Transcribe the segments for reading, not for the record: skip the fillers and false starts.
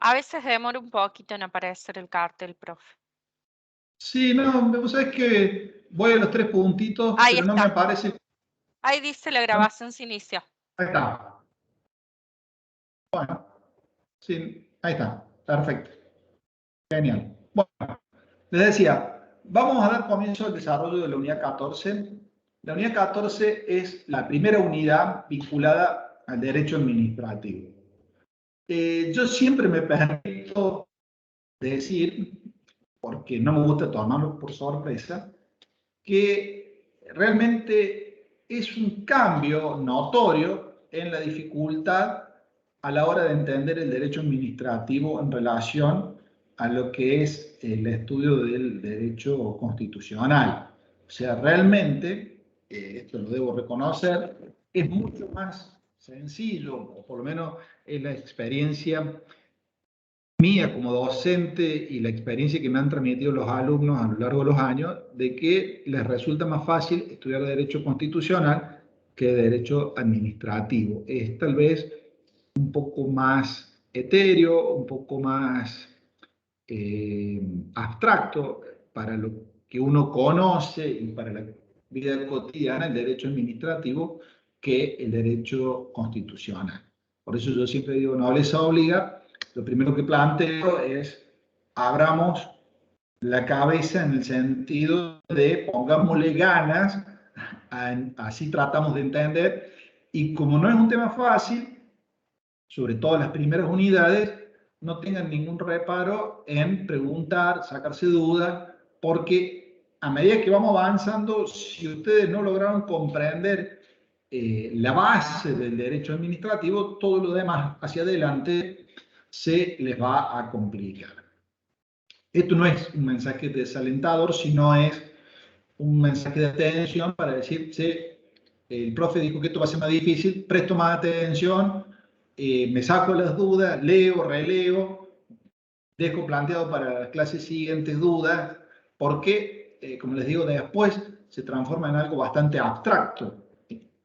A veces demora un poquito en aparecer el cartel, profe. Sí, no, vos sabés que voy a los tres puntitos, Ahí pero no me está. aparece. Ahí dice la No, grabación se inició. ahí está. Bueno, sí, ahí está. Perfecto. Genial. Bueno, les decía, vamos a dar comienzo al desarrollo de la unidad 14. La unidad 14 es la primera unidad vinculada al derecho administrativo. Yo siempre me permito decir, porque no me gusta tomarlo por sorpresa, que realmente es un cambio notorio en la dificultad a la hora de entender el derecho administrativo en relación a lo que es el estudio del derecho constitucional. O sea, realmente, esto lo debo reconocer, es mucho más sencillo, o por lo menos es la experiencia mía como docente y la experiencia que me han transmitido los alumnos a lo largo de los años, de que les resulta más fácil estudiar derecho constitucional que derecho administrativo. Es tal vez un poco más etéreo, un poco más abstracto para lo que uno conoce y para la vida cotidiana, el derecho administrativo, que el derecho constitucional. Por eso yo siempre digo, nobleza obliga. Lo primero que planteo es, abramos la cabeza en el sentido de pongámosle ganas, así tratamos de entender, y como no es un tema fácil, sobre todo en las primeras unidades, no tengan ningún reparo en preguntar, sacarse dudas, porque a medida que vamos avanzando, si ustedes no lograron comprender la base del derecho administrativo, todo lo demás hacia adelante se les va a complicar. Esto no es un mensaje desalentador, sino es un mensaje de atención para decir, el profe dijo que esto va a ser más difícil, presto más atención, me saco las dudas, leo, releo, dejo planteado para las clases siguientes dudas, porque, como les digo, después se transforma en algo bastante abstracto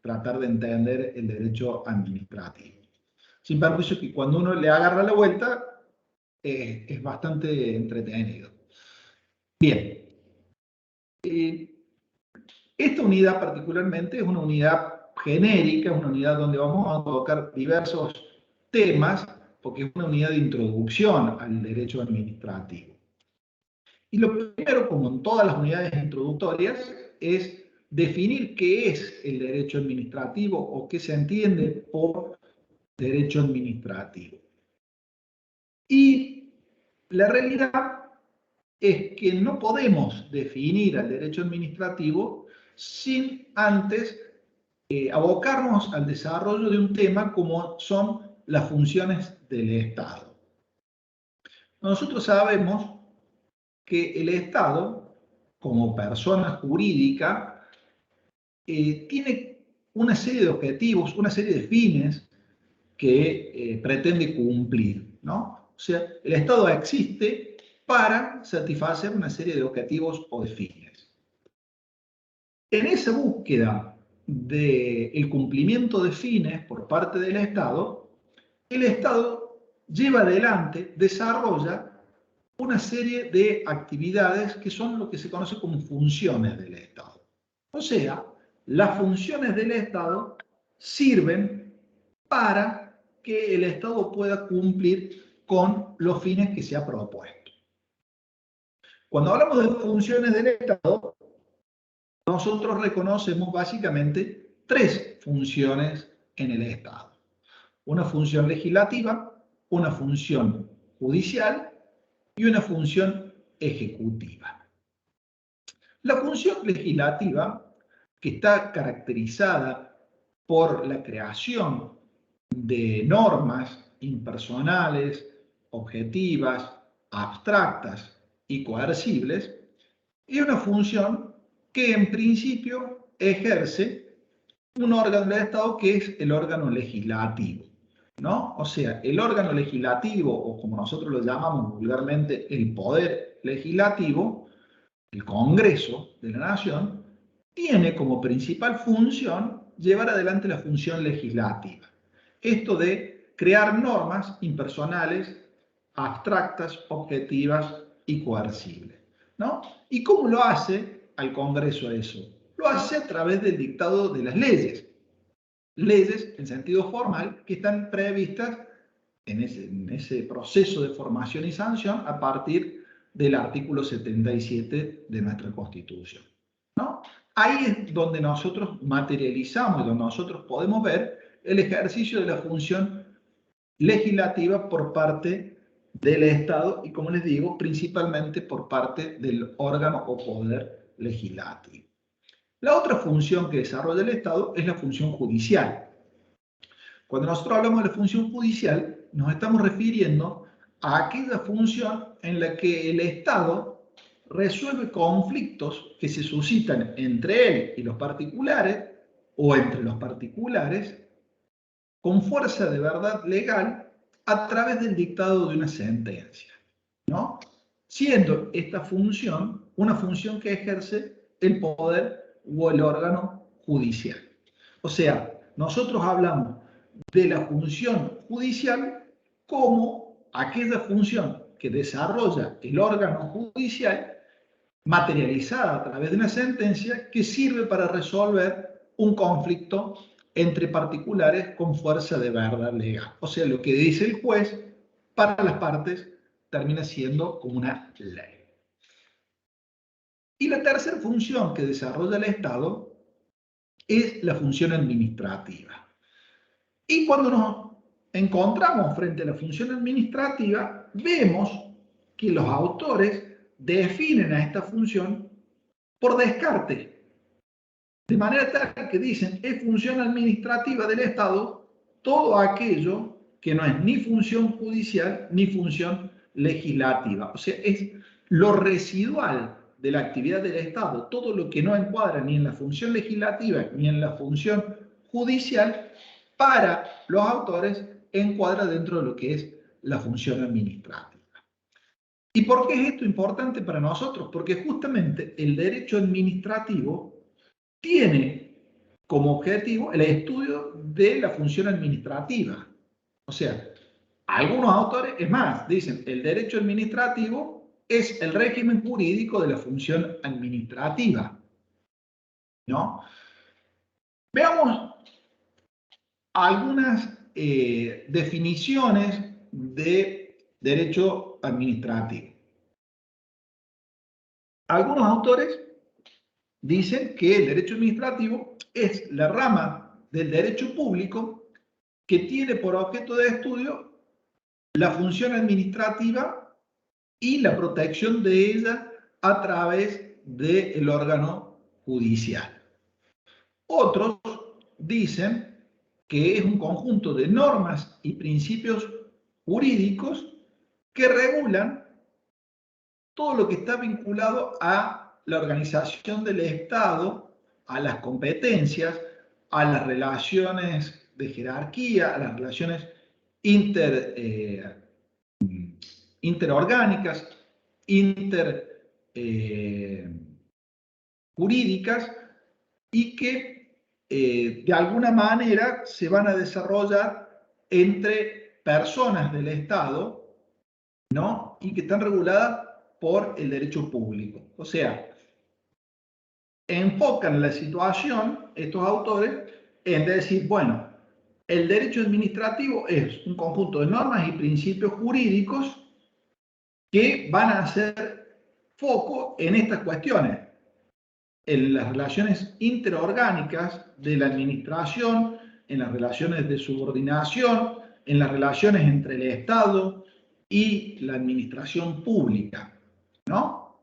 tratar de entender el derecho administrativo. Sin perjuicio que cuando uno le agarra la vuelta, es bastante entretenido. Bien. Esta unidad particularmente es una unidad genérica, es una unidad donde vamos a tocar diversos temas, porque es una unidad de introducción al derecho administrativo. Y lo primero, como en todas las unidades introductorias, es definir qué es el derecho administrativo o qué se entiende por derecho administrativo. Y la realidad es que no podemos definir al derecho administrativo sin antes abocarnos al desarrollo de un tema como son las funciones del Estado. Nosotros sabemos que el Estado, como persona jurídica, tiene una serie de objetivos, una serie de fines que pretende cumplir, ¿no? O sea, el Estado existe para satisfacer una serie de objetivos o de fines. En esa búsqueda del cumplimiento de fines por parte del Estado, el Estado lleva adelante, desarrolla una serie de actividades que son lo que se conoce como funciones del Estado. O sea, las funciones del Estado sirven para que el Estado pueda cumplir con los fines que se ha propuesto. Cuando hablamos de funciones del Estado, nosotros reconocemos básicamente tres funciones en el Estado. Una función legislativa, una función judicial y una función ejecutiva. La función legislativa, que está caracterizada por la creación de normas impersonales, objetivas, abstractas y coercibles, es una función que en principio ejerce un órgano del Estado que es el órgano legislativo, ¿no? O sea, el órgano legislativo, o como nosotros lo llamamos vulgarmente, el poder legislativo, el Congreso de la Nación, tiene como principal función llevar adelante la función legislativa. Esto de crear normas impersonales, abstractas, objetivas y coercibles, ¿no? ¿Y cómo lo hace al Congreso eso? Lo hace a través del dictado de las leyes. Leyes en sentido formal que están previstas en ese proceso de formación y sanción a partir del artículo 77 de nuestra Constitución, ¿no? Ahí es donde nosotros materializamos, donde nosotros podemos ver el ejercicio de la función legislativa por parte del Estado y, como les digo, principalmente por parte del órgano o poder legislativo. La otra función que desarrolla el Estado es la función judicial. Cuando nosotros hablamos de la función judicial, nos estamos refiriendo a aquella función en la que el Estado resuelve conflictos que se suscitan entre él y los particulares o entre los particulares con fuerza de verdad legal a través del dictado de una sentencia, ¿no? Siendo esta función una función que ejerce el poder o el órgano judicial. O sea, nosotros hablamos de la función judicial como aquella función que desarrolla el órgano judicial materializada a través de una sentencia que sirve para resolver un conflicto entre particulares con fuerza de verdad legal. O sea, lo que dice el juez para las partes termina siendo como una ley. Y la tercera función que desarrolla el Estado es la función administrativa. Y cuando nos encontramos frente a la función administrativa, vemos que los autores definen a esta función por descarte, de manera tal que dicen es función administrativa del Estado todo aquello que no es ni función judicial ni función legislativa. O sea, es lo residual de la actividad del Estado, todo lo que no encuadra ni en la función legislativa ni en la función judicial, para los autores encuadra dentro de lo que es la función administrativa. ¿Y por qué es esto importante para nosotros? Porque justamente el derecho administrativo tiene como objetivo el estudio de la función administrativa. O sea, algunos autores, es más, dicen el derecho administrativo es el régimen jurídico de la función administrativa, ¿no? Veamos algunas definiciones de derecho administrativo. Algunos autores dicen que el derecho administrativo es la rama del derecho público que tiene por objeto de estudio la función administrativa y la protección de ella a través del órgano judicial. Otros dicen que es un conjunto de normas y principios jurídicos que regulan todo lo que está vinculado a la organización del Estado, a las competencias, a las relaciones de jerarquía, a las relaciones interorgánicas, interjurídicas, y que de alguna manera se van a desarrollar entre personas del Estado, ¿no? Y que están reguladas por el derecho público. O sea, enfocan la situación, estos autores, en decir, bueno, el derecho administrativo es un conjunto de normas y principios jurídicos que van a hacer foco en estas cuestiones, en las relaciones interorgánicas de la administración, en las relaciones de subordinación, en las relaciones entre el Estado y la administración pública, ¿no?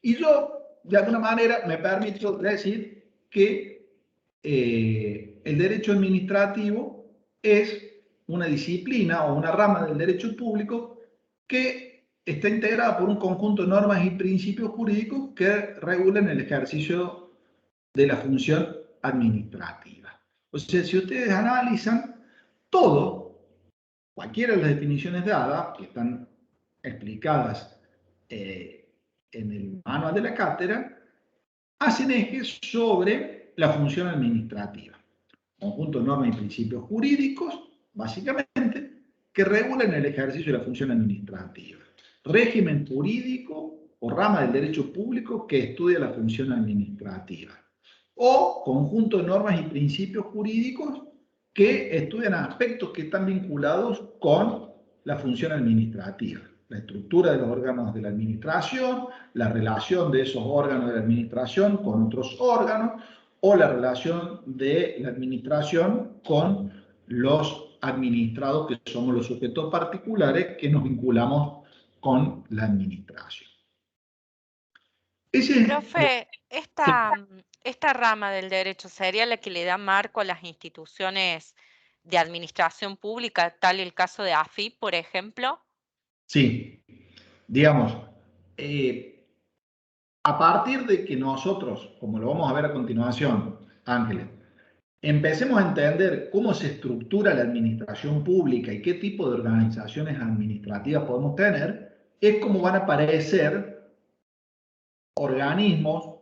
Y yo, de alguna manera, me permito decir que el derecho administrativo es una disciplina o una rama del derecho público que está integrada por un conjunto de normas y principios jurídicos que regulan el ejercicio de la función administrativa. O sea, si ustedes analizan todo, cualquiera de las definiciones dadas, que están explicadas en el manual de la cátedra, hacen eje sobre la función administrativa. Conjunto de normas y principios jurídicos, básicamente, que regulan el ejercicio de la función administrativa. Régimen jurídico o rama del derecho público que estudia la función administrativa. O conjunto de normas y principios jurídicos que estudian aspectos que están vinculados con la función administrativa. La estructura de los órganos de la administración, la relación de esos órganos de la administración con otros órganos, o la relación de la administración con los administrados, que somos los sujetos particulares que nos vinculamos con la administración. Ese es, Profe, esta rama del derecho sería la que le da marco a las instituciones de administración pública, tal el caso de AFIP, por ejemplo. sí, digamos, a partir de que nosotros, como lo vamos a ver a continuación, Ángeles, empecemos a entender cómo se estructura la administración pública y qué tipo de organizaciones administrativas podemos tener, es como van a aparecer organismos,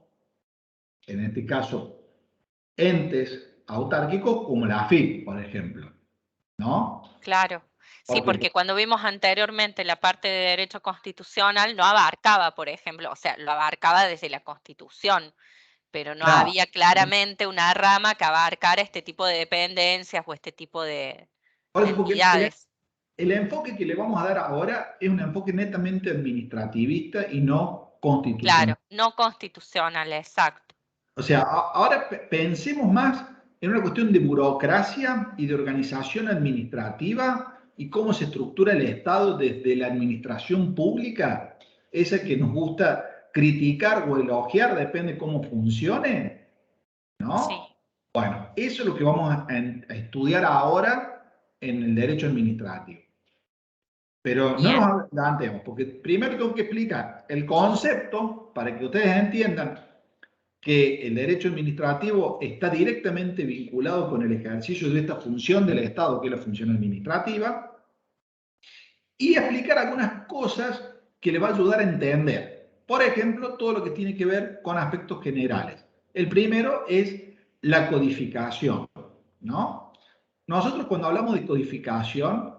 en este caso entes autárquicos como la AFIP, por ejemplo, ¿no? Claro. Sí, Porque, porque cuando vimos anteriormente la parte de derecho constitucional no abarcaba, por ejemplo, o sea, lo abarcaba desde la Constitución, pero no claro, había claramente una rama que abarcara este tipo de dependencias o este tipo por de eso porque entidades. el enfoque que le vamos a dar ahora es un enfoque netamente administrativista y no constitucional. Claro, no constitucional, exacto. O sea, ahora pensemos más en una cuestión de burocracia y de organización administrativa y cómo se estructura el Estado desde la administración pública, esa que nos gusta criticar o elogiar, depende cómo funcione, Sí, ¿no? Bueno, eso es lo que vamos a estudiar ahora en el derecho administrativo. Pero no bien, nos adelantemos, porque primero tengo que explicar el concepto para que ustedes entiendan que el derecho administrativo está directamente vinculado con el ejercicio de esta función del Estado, que es la función administrativa, y explicar algunas cosas que le va a ayudar a entender. Por ejemplo, todo lo que tiene que ver con aspectos generales. El primero es la codificación, ¿no? Nosotros cuando hablamos de codificación,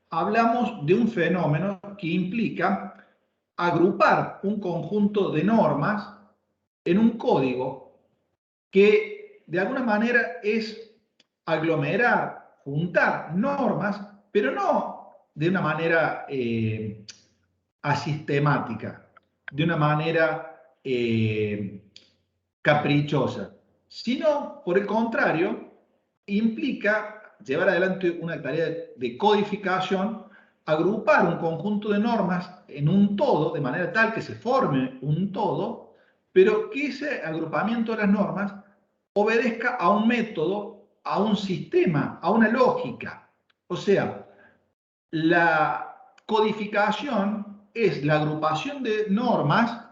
hablamos de un fenómeno que implica agrupar un conjunto de normas en un código que de alguna manera es aglomerar, juntar normas, pero no de una manera asistemática, de una manera caprichosa, sino por el contrario, implica llevar adelante una tarea de codificación, agrupar un conjunto de normas en un todo, de manera tal que se forme un todo, pero que ese agrupamiento de las normas obedezca a un método, a un sistema, a una lógica. O sea, la codificación es la agrupación de normas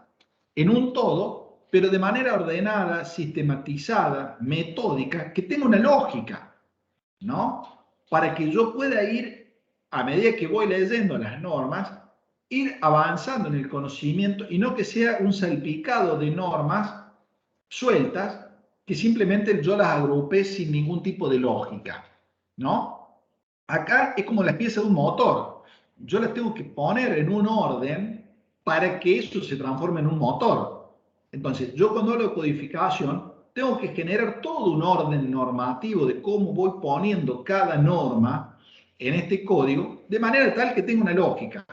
en un todo, pero de manera ordenada, sistematizada, metódica, que tenga una lógica, ¿no? Para que yo pueda ir, a medida que voy leyendo las normas, ir avanzando en el conocimiento y no que sea un salpicado de normas sueltas que simplemente yo las agrupé sin ningún tipo de lógica, ¿no? Acá es como las piezas de un motor. Yo las tengo que poner en un orden para que eso se transforme en un motor. Entonces, yo cuando hablo de codificación, tengo que generar todo un orden normativo de cómo voy poniendo cada norma en este código, de manera tal que tenga una lógica,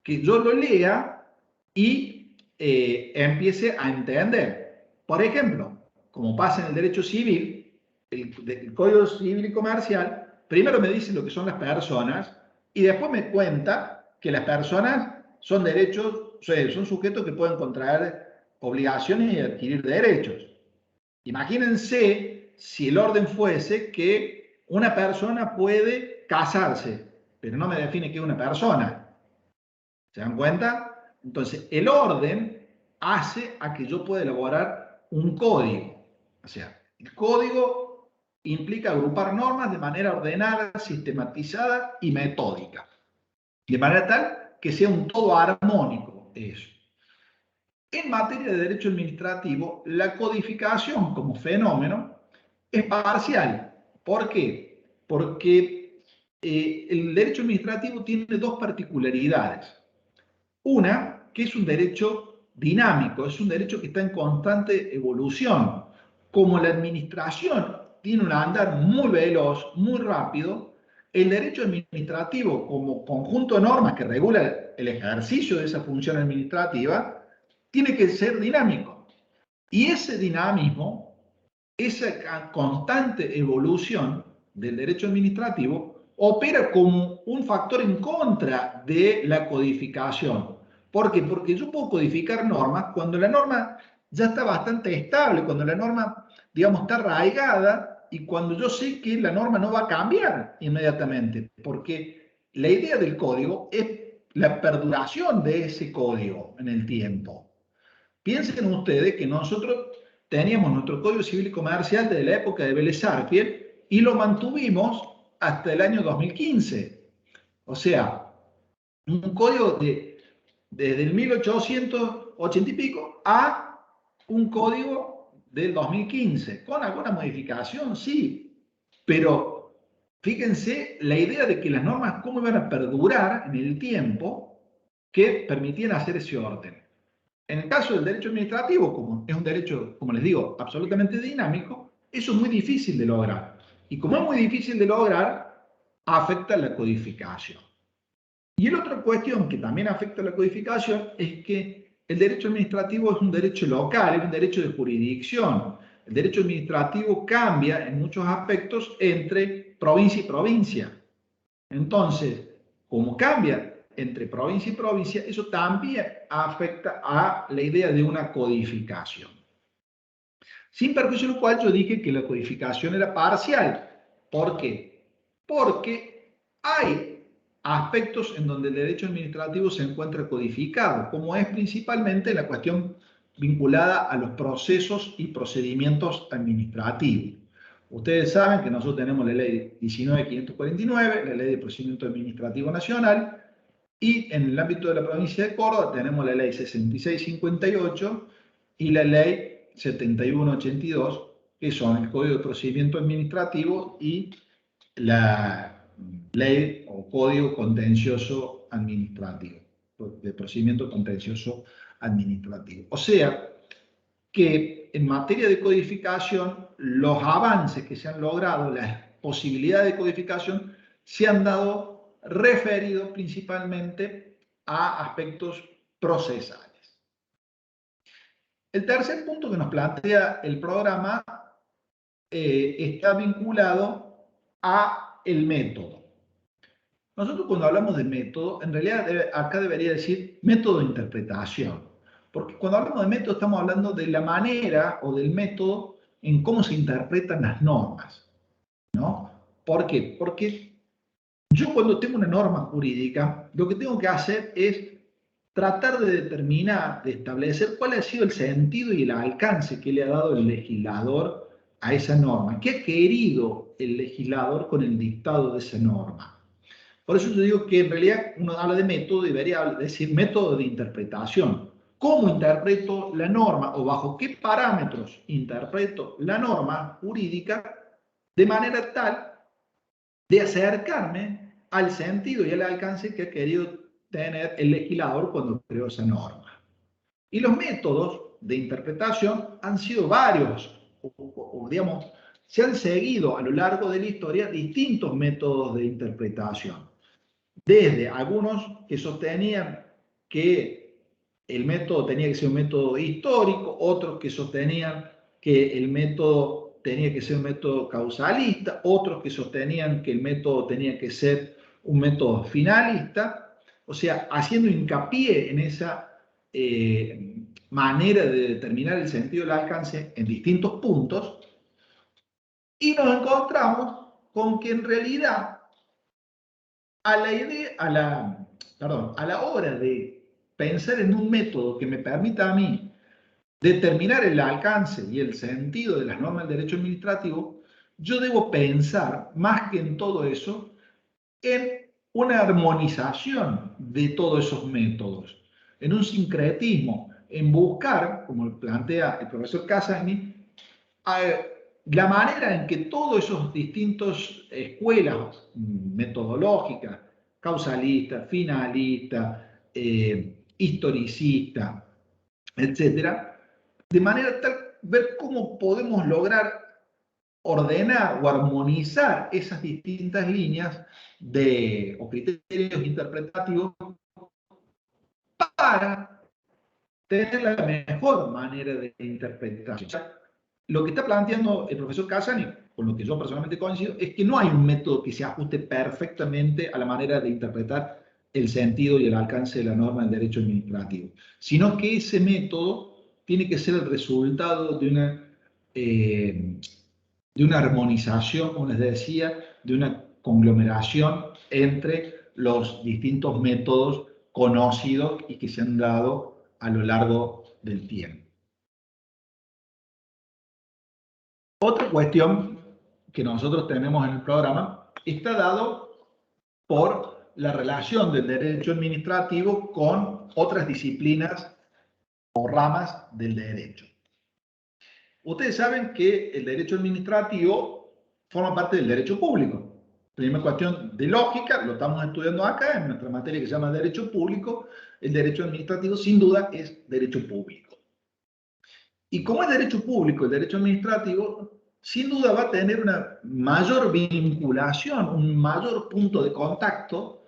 que yo lo lea y empiece a entender. Por ejemplo, como pasa en el derecho civil, el Código Civil y Comercial, primero me dice lo que son las personas y después me cuenta que las personas son derechos, son sujetos que pueden contraer obligaciones y adquirir derechos. Imagínense si el orden fuese que una persona puede casarse, pero no me define qué es una persona. ¿Se dan cuenta? Entonces, el orden hace a que yo pueda elaborar un código. O sea, el código implica agrupar normas de manera ordenada, sistematizada y metódica. De manera tal que sea un todo armónico eso. En materia de derecho administrativo, la codificación como fenómeno es parcial. ¿Por qué? Porque el derecho administrativo tiene dos particularidades. Una, que es un derecho dinámico, es un derecho que está en constante evolución. Como la administración tiene un andar muy veloz, muy rápido, el derecho administrativo como conjunto de normas que regula el ejercicio de esa función administrativa, tiene que ser dinámico. Y ese dinamismo, esa constante evolución del derecho administrativo, opera como un factor en contra de la codificación. ¿Por qué? Porque yo puedo codificar normas cuando la norma ya está bastante estable, cuando la norma, digamos, está arraigada y cuando yo sé que la norma no va a cambiar inmediatamente, porque la idea del código es la perduración de ese código en el tiempo. Piensen ustedes que nosotros teníamos nuestro Código Civil y Comercial desde la época de Vélez Sarsfield y lo mantuvimos hasta el año 2015. O sea, un código desde el 1880 y pico a un código del 2015, con alguna modificación, sí, pero fíjense la idea de que las normas cómo iban a perdurar en el tiempo que permitían hacer ese orden. En el caso del derecho administrativo, como es un derecho, como les digo, absolutamente dinámico, eso es muy difícil de lograr. Y como es muy difícil de lograr, afecta la codificación. Y la otra cuestión que también afecta la codificación es que el derecho administrativo es un derecho local, es un derecho de jurisdicción. El derecho administrativo cambia en muchos aspectos entre provincia y provincia. Entonces, como cambia entre provincia y provincia, eso también afecta a la idea de una codificación. Sin perjuicio de lo cual yo dije que la codificación era parcial. ¿Por qué? Porque hay aspectos en donde el derecho administrativo se encuentra codificado, como es principalmente la cuestión vinculada a los procesos y procedimientos administrativos. Ustedes saben que nosotros tenemos la ley 19.549, la ley de procedimiento administrativo nacional, y en el ámbito de la provincia de Córdoba tenemos la ley 6658 y la ley 7182, que son el Código de Procedimiento Administrativo y la ley o Código Contencioso Administrativo, de Procedimiento Contencioso Administrativo. O sea, que en materia de codificación, los avances que se han logrado, las posibilidades de codificación, se han dado referidos principalmente a aspectos procesales. El tercer punto que nos plantea el programa está vinculado a el método. Nosotros cuando hablamos de método, en realidad acá debería decir método de interpretación, porque cuando hablamos de método estamos hablando de la manera o del método en cómo se interpretan las normas, ¿no? ¿Por qué? Porque yo cuando tengo una norma jurídica, lo que tengo que hacer es tratar de determinar, de establecer cuál ha sido el sentido y el alcance que le ha dado el legislador a esa norma. ¿Qué ha querido el legislador con el dictado de esa norma? Por eso yo digo que en realidad uno habla de método, debería decir método de interpretación. ¿Cómo interpreto la norma o bajo qué parámetros interpreto la norma jurídica de manera tal de acercarme al sentido y al alcance que ha querido tener el legislador cuando creó esa norma? Y los métodos de interpretación han sido varios, o digamos, se han seguido a lo largo de la historia distintos métodos de interpretación. Desde algunos que sostenían que el método tenía que ser un método histórico, otros que sostenían que el método tenía que ser un método causalista, otros que sostenían que el método tenía que ser un método finalista, o sea, haciendo hincapié en esa manera de determinar el sentido del alcance en distintos puntos, y nos encontramos con que en realidad a la hora de pensar en un método que me permita a mí determinar el alcance y el sentido de las normas del derecho administrativo, yo debo pensar, más que en todo eso, en una armonización de todos esos métodos, en un sincretismo, en buscar, como plantea el profesor Casani, la manera en que todos esos distintos escuelas metodológicas, causalista, finalista, historicista, etcétera, de manera tal ver cómo podemos lograr ordenar o armonizar esas distintas líneas o criterios interpretativos para tener la mejor manera de interpretar. O sea, lo que está planteando el profesor Casani, con lo que yo personalmente coincido, es que no hay un método que se ajuste perfectamente a la manera de interpretar el sentido y el alcance de la norma del derecho administrativo, sino que ese método tiene que ser el resultado de una armonización, como les decía, de una conglomeración entre los distintos métodos conocidos y que se han dado a lo largo del tiempo. Otra cuestión que nosotros tenemos en el programa está dado por la relación del derecho administrativo con otras disciplinas o ramas del derecho. Ustedes saben que el derecho administrativo forma parte del derecho público. Primera cuestión de lógica, lo estamos estudiando acá en nuestra materia que se llama derecho público. El derecho administrativo sin duda es derecho público. Y como es derecho público, el derecho administrativo, sin duda va a tener una mayor vinculación, un mayor punto de contacto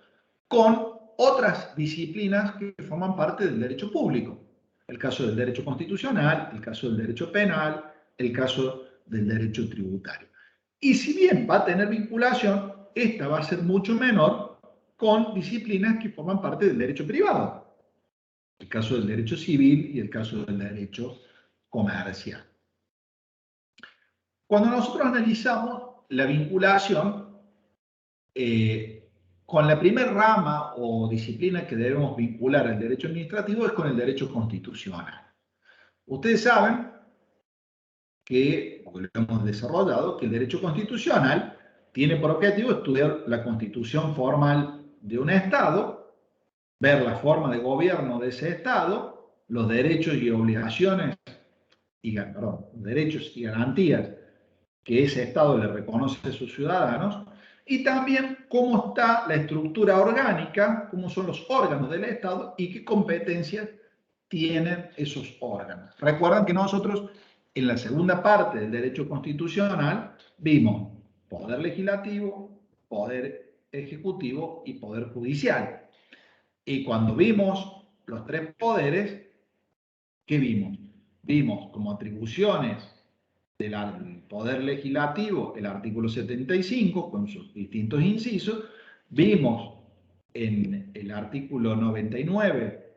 con otras disciplinas que forman parte del derecho público. El caso del derecho constitucional, el caso del derecho penal, el caso del derecho tributario. Y si bien va a tener vinculación, esta va a ser mucho menor con disciplinas que forman parte del derecho privado. El caso del derecho civil y el caso del derecho comercial. Cuando nosotros analizamos la vinculación, con la primera rama o disciplina que debemos vincular al derecho administrativo es con el derecho constitucional. Ustedes saben que, porque lo hemos desarrollado, que el derecho constitucional tiene por objetivo estudiar la constitución formal de un Estado, ver la forma de gobierno de ese Estado, los derechos y obligaciones, derechos y garantías que ese Estado le reconoce a sus ciudadanos, y también cómo está la estructura orgánica, cómo son los órganos del Estado y qué competencias tienen esos órganos. Recuerdan que nosotros en la segunda parte del derecho constitucional vimos poder legislativo, poder ejecutivo y poder judicial. Y cuando vimos los tres poderes, ¿qué vimos? Vimos como atribuciones del Poder Legislativo el artículo 75 con sus distintos incisos, vimos en el artículo 99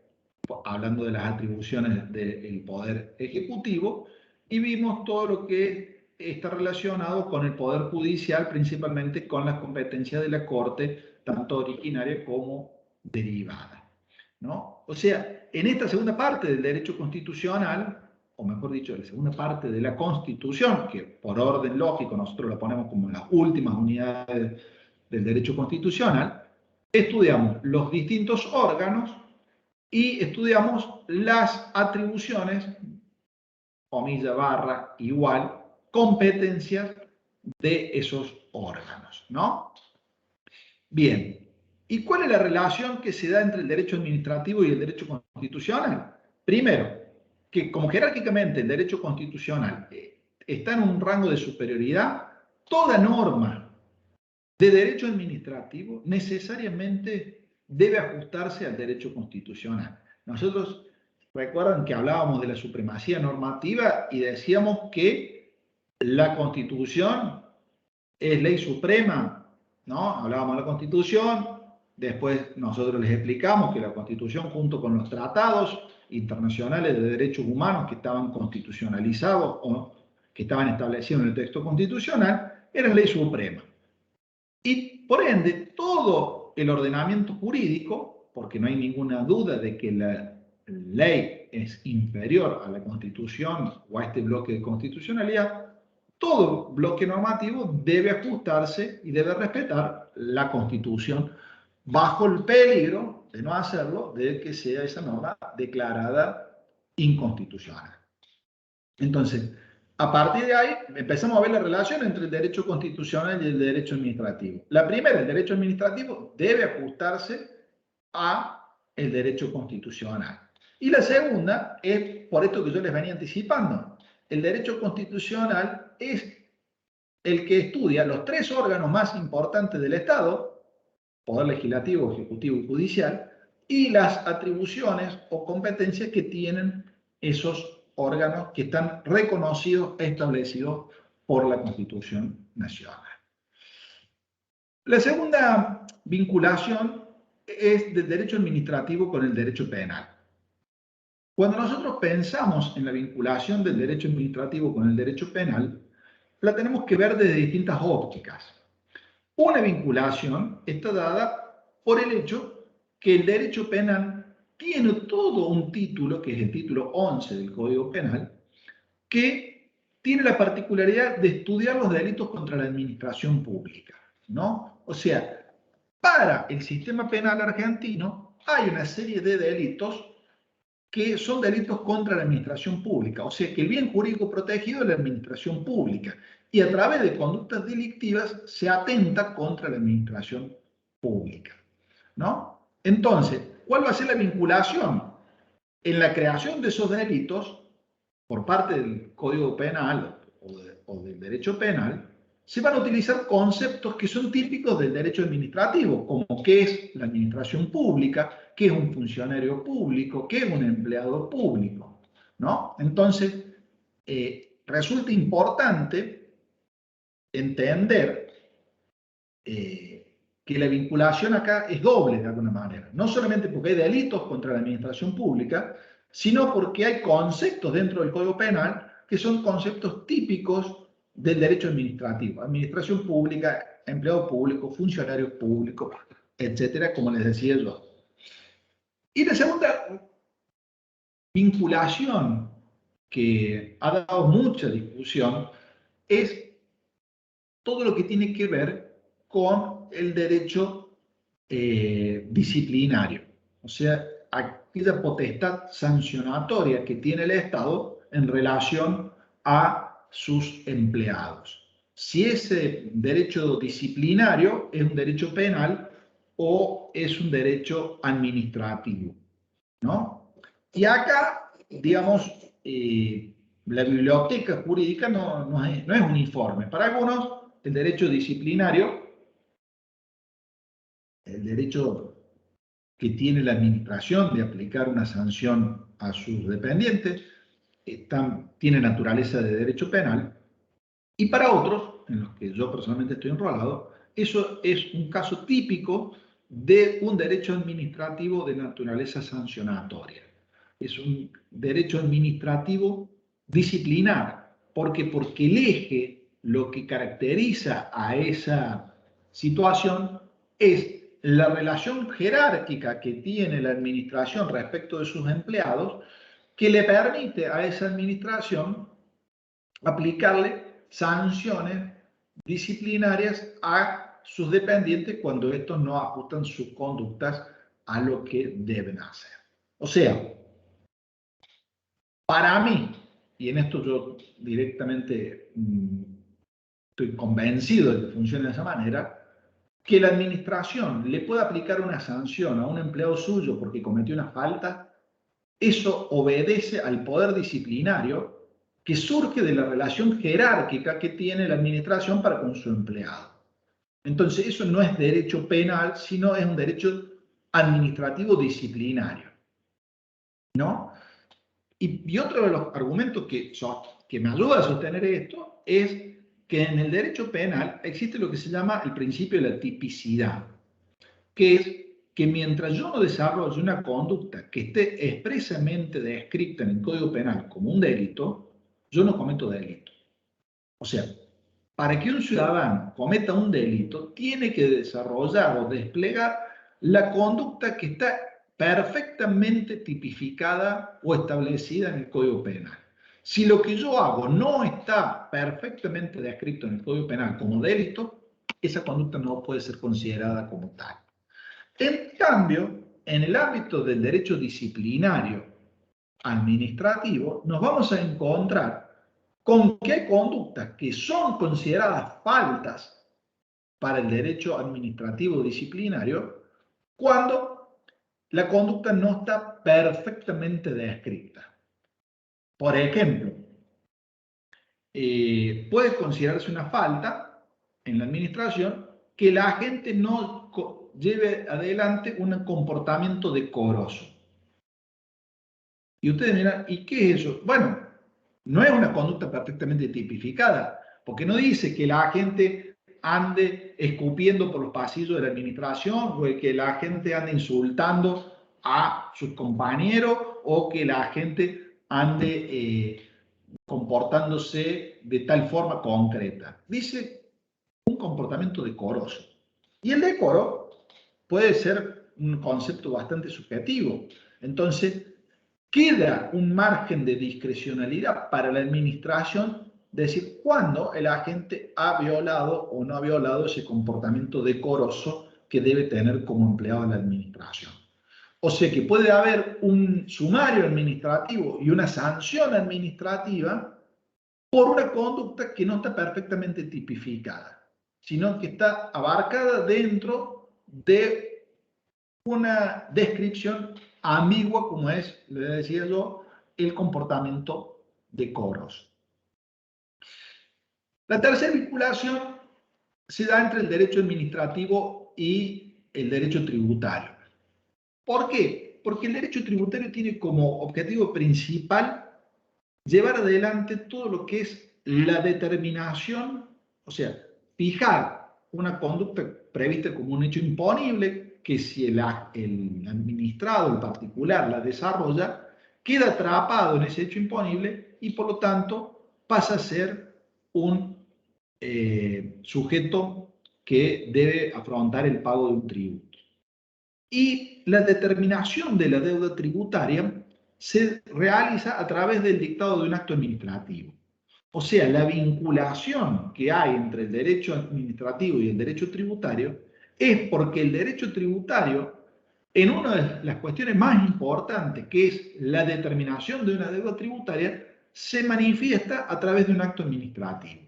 hablando de las atribuciones del Poder Ejecutivo y vimos todo lo que está relacionado con el Poder Judicial, principalmente con las competencias de la Corte, tanto originaria como derivada, ¿no? O sea, en esta segunda parte del derecho constitucional, o mejor dicho, la segunda parte de la Constitución, que por orden lógico nosotros la ponemos como las últimas unidades del derecho constitucional, estudiamos los distintos órganos y estudiamos las atribuciones, comilla, barra, igual, competencias de esos órganos, ¿no? Bien, ¿y cuál es la relación que se da entre el derecho administrativo y el derecho constitucional? Primero, que como jerárquicamente el derecho constitucional está en un rango de superioridad, toda norma de derecho administrativo necesariamente debe ajustarse al derecho constitucional. Nosotros, recuerdan que hablábamos de la supremacía normativa y decíamos que la Constitución es ley suprema, ¿no? Hablábamos de la Constitución, después nosotros les explicamos que la Constitución junto con los tratados internacionales de derechos humanos que estaban constitucionalizados o que estaban establecidos en el texto constitucional, era ley suprema. Y por ende, todo el ordenamiento jurídico, porque no hay ninguna duda de que la ley es inferior a la Constitución o a este bloque de constitucionalidad, todo bloque normativo debe ajustarse y debe respetar la Constitución bajo el peligro de no hacerlo, de que sea esa norma declarada inconstitucional. Entonces, A partir de ahí empezamos a ver la relación entre el derecho constitucional y el derecho administrativo. La primera, el derecho administrativo debe ajustarse a el derecho constitucional. Y la segunda es por esto que yo les venía anticipando. El derecho constitucional es el que estudia los tres órganos más importantes del Estado, Poder Legislativo, Ejecutivo y Judicial, y las atribuciones o competencias que tienen esos órganos que están reconocidos, establecidos por la Constitución Nacional. La segunda vinculación es del derecho administrativo con el derecho penal. Cuando nosotros pensamos en la vinculación del derecho administrativo con el derecho penal, la tenemos que ver desde distintas ópticas. Una vinculación está dada por el hecho que el derecho penal tiene todo un título, que es el título 11 del Código Penal, que tiene la particularidad de estudiar los delitos contra la administración pública, ¿no? O sea, para el sistema penal argentino hay una serie de delitos que son delitos contra la administración pública, o sea que el bien jurídico protegido es la administración pública y a través de conductas delictivas se atenta contra la administración pública, ¿no? Entonces, ¿cuál va a ser la vinculación? En la creación de esos delitos, por parte del Código Penal o del derecho penal, se van a utilizar conceptos que son típicos del derecho administrativo, como qué es la administración pública, qué es un funcionario público, qué es un empleado público, ¿no? Entonces, resulta importante entender que la vinculación acá es doble de alguna manera, no solamente porque hay delitos contra la administración pública, sino porque hay conceptos dentro del Código Penal que son conceptos típicos del derecho administrativo, administración pública, empleado público, funcionario público, etcétera, como les decía yo. Y la segunda vinculación que ha dado mucha discusión es todo lo que tiene que ver con el derecho disciplinario, o sea, aquella potestad sancionatoria que tiene el Estado en relación a sus empleados. Si ese derecho disciplinario es un derecho penal o es un derecho administrativo, ¿no? Y acá, digamos, la biblioteca jurídica no es uniforme. Para algunos, el derecho disciplinario, el derecho que tiene la administración de aplicar una sanción a sus dependientes, tiene naturaleza de derecho penal, y para otros, en los que yo personalmente estoy enrolado, eso es un caso típico de un derecho administrativo de naturaleza sancionatoria. Es un derecho administrativo disciplinar. ¿Por qué? Porque el eje, lo que caracteriza a esa situación es la relación jerárquica que tiene la administración respecto de sus empleados, que le permite a esa administración aplicarle sanciones disciplinarias a sus dependientes cuando estos no ajustan sus conductas a lo que deben hacer. O sea, para mí, y en esto yo directamente estoy convencido de que funciona de esa manera, que la administración le pueda aplicar una sanción a un empleado suyo porque cometió una falta, eso obedece al poder disciplinario que surge de la relación jerárquica que tiene la administración para con su empleado. Entonces, eso no es derecho penal, sino es un derecho administrativo disciplinario, ¿no? Y otro de los argumentos que me ayuda a sostener esto es que en el derecho penal existe lo que se llama el principio de la tipicidad, que es que mientras yo no desarrolle una conducta que esté expresamente descrita en el Código Penal como un delito, yo no cometo delito. O sea, para que un ciudadano cometa un delito, tiene que desarrollar o desplegar la conducta que está perfectamente tipificada o establecida en el Código Penal. Si lo que yo hago no está perfectamente descrito en el Código Penal como delito, esa conducta no puede ser considerada como tal. En cambio, en el ámbito del derecho disciplinario administrativo, nos vamos a encontrar con que hay conductas que son consideradas faltas para el derecho administrativo disciplinario cuando la conducta no está perfectamente descrita. Por ejemplo, puede considerarse una falta en la administración que la gente no lleve adelante un comportamiento decoroso. Y ustedes dirán, ¿y qué es eso? Bueno, no es una conducta perfectamente tipificada, porque no dice que la gente ande escupiendo por los pasillos de la administración, o que la gente ande insultando a sus compañeros, o que la gente ande comportándose de tal forma concreta. Dice un comportamiento decoroso. Y el decoro puede ser un concepto bastante subjetivo. Entonces, queda un margen de discrecionalidad para la administración decir cuándo el agente ha violado o no ha violado ese comportamiento decoroso que debe tener como empleado de la administración. O sea que puede haber un sumario administrativo y una sanción administrativa por una conducta que no está perfectamente tipificada, sino que está abarcada dentro de una descripción ambigua, como es, le decía yo, el comportamiento decoroso. La tercera vinculación se da entre el derecho administrativo y el derecho tributario. ¿Por qué? Porque el derecho tributario tiene como objetivo principal llevar adelante todo lo que es la determinación, o sea, fijar una conducta prevista como un hecho imponible, que si el administrado, el particular, la desarrolla, queda atrapado en ese hecho imponible y por lo tanto pasa a ser un sujeto que debe afrontar el pago de un tributo. Y la determinación de la deuda tributaria se realiza a través del dictado de un acto administrativo. O sea, la vinculación que hay entre el derecho administrativo y el derecho tributario es porque el derecho tributario, en una de las cuestiones más importantes, que es la determinación de una deuda tributaria, se manifiesta a través de un acto administrativo.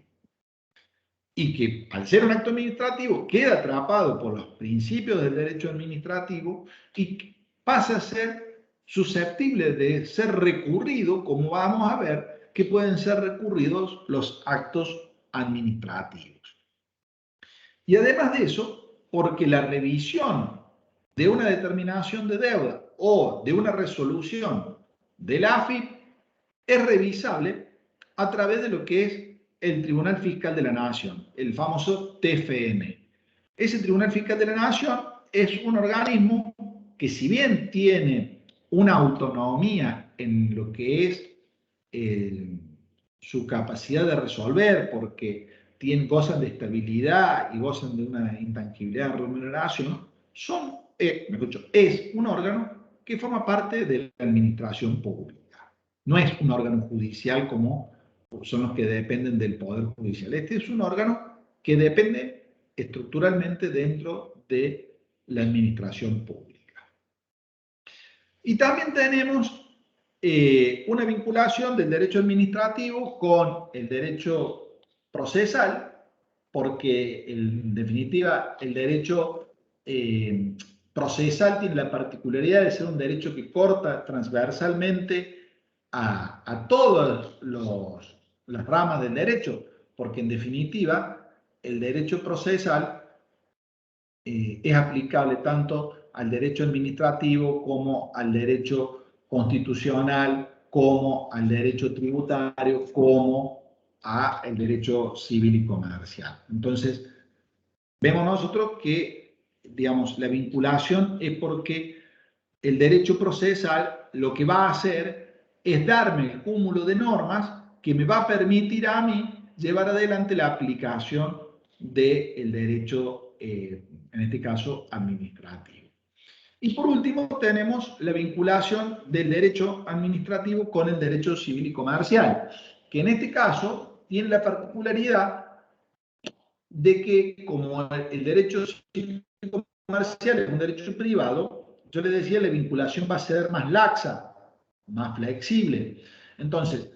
Y que al ser un acto administrativo queda atrapado por los principios del derecho administrativo y pasa a ser susceptible de ser recurrido, como vamos a ver, que pueden ser recurridos los actos administrativos. Y además de eso, porque la revisión de una determinación de deuda o de una resolución del AFIP es revisable a través de lo que es el Tribunal Fiscal de la Nación, el famoso TFN. Ese Tribunal Fiscal de la Nación es un organismo que, si bien tiene una autonomía en lo que es su capacidad de resolver, porque gozan de estabilidad y gozan de una intangibilidad de remuneración, es un órgano que forma parte de la administración pública. No es un órgano judicial como son los que dependen del Poder Judicial. Este es un órgano que depende estructuralmente dentro de la administración pública. Y también tenemos una vinculación del derecho administrativo con el derecho procesal, porque en definitiva el derecho procesal tiene la particularidad de ser un derecho que corta transversalmente a todas las ramas del derecho, porque en definitiva el derecho procesal es aplicable tanto al derecho administrativo como al derecho constitucional, como al derecho tributario, como al derecho civil y comercial. Entonces, vemos nosotros que, digamos, la vinculación es porque el derecho procesal lo que va a hacer es darme el cúmulo de normas que me va a permitir a mí llevar adelante la aplicación del derecho, en este caso, administrativo. Y por último tenemos la vinculación del derecho administrativo con el derecho civil y comercial, que en este caso tiene la particularidad de que como el derecho civil y comercial es un derecho privado, yo le decía la vinculación va a ser más laxa, más flexible. Entonces,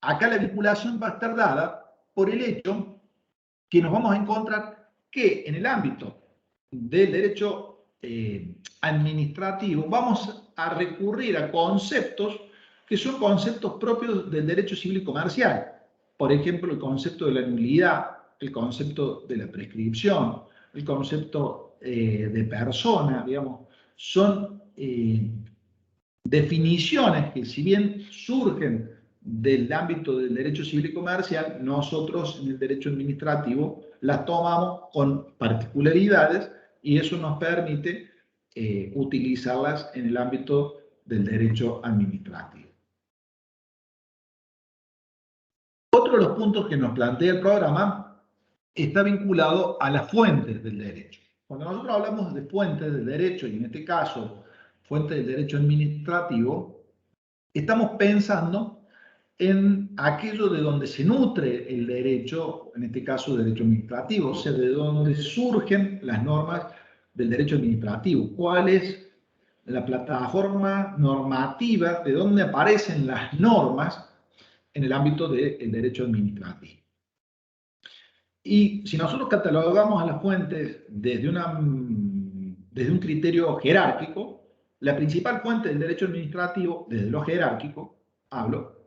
acá la vinculación va a estar dada por el hecho que nos vamos a encontrar que en el ámbito del derecho administrativo vamos a recurrir a conceptos que son conceptos propios del derecho civil y comercial. Por ejemplo, el concepto de la nulidad, el concepto de la prescripción, el concepto de persona, digamos, son definiciones que, si bien surgen del ámbito del derecho civil y comercial, nosotros en el derecho administrativo las tomamos con particularidades y eso nos permite utilizarlas en el ámbito del derecho administrativo. Otro de los puntos que nos plantea el programa está vinculado a las fuentes del derecho. Cuando nosotros hablamos de fuentes del derecho, y en este caso fuentes del derecho administrativo, estamos pensando en aquello de donde se nutre el derecho, en este caso derecho administrativo, o sea, de donde surgen las normas del derecho administrativo. ¿Cuál es la plataforma normativa de donde aparecen las normas en el ámbito del derecho administrativo? Y si nosotros catalogamos a las fuentes desde un criterio jerárquico, la principal fuente del derecho administrativo, desde lo jerárquico, hablo,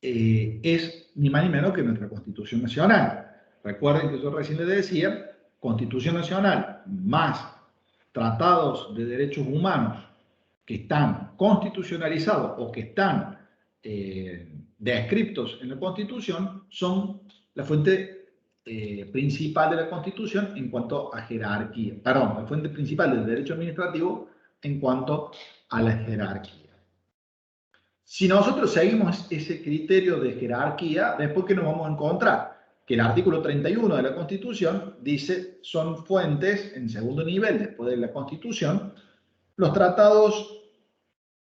es ni más ni menos que nuestra Constitución Nacional. Recuerden que yo recién les decía, Constitución Nacional más tratados de derechos humanos que están constitucionalizados o que están descriptos en la Constitución son la fuente principal de la Constitución en cuanto a jerarquía. Perdón, la fuente principal del derecho administrativo en cuanto a la jerarquía. Si nosotros seguimos ese criterio de jerarquía, después que nos vamos a encontrar que el artículo 31 de la Constitución dice son fuentes en segundo nivel después de la Constitución los tratados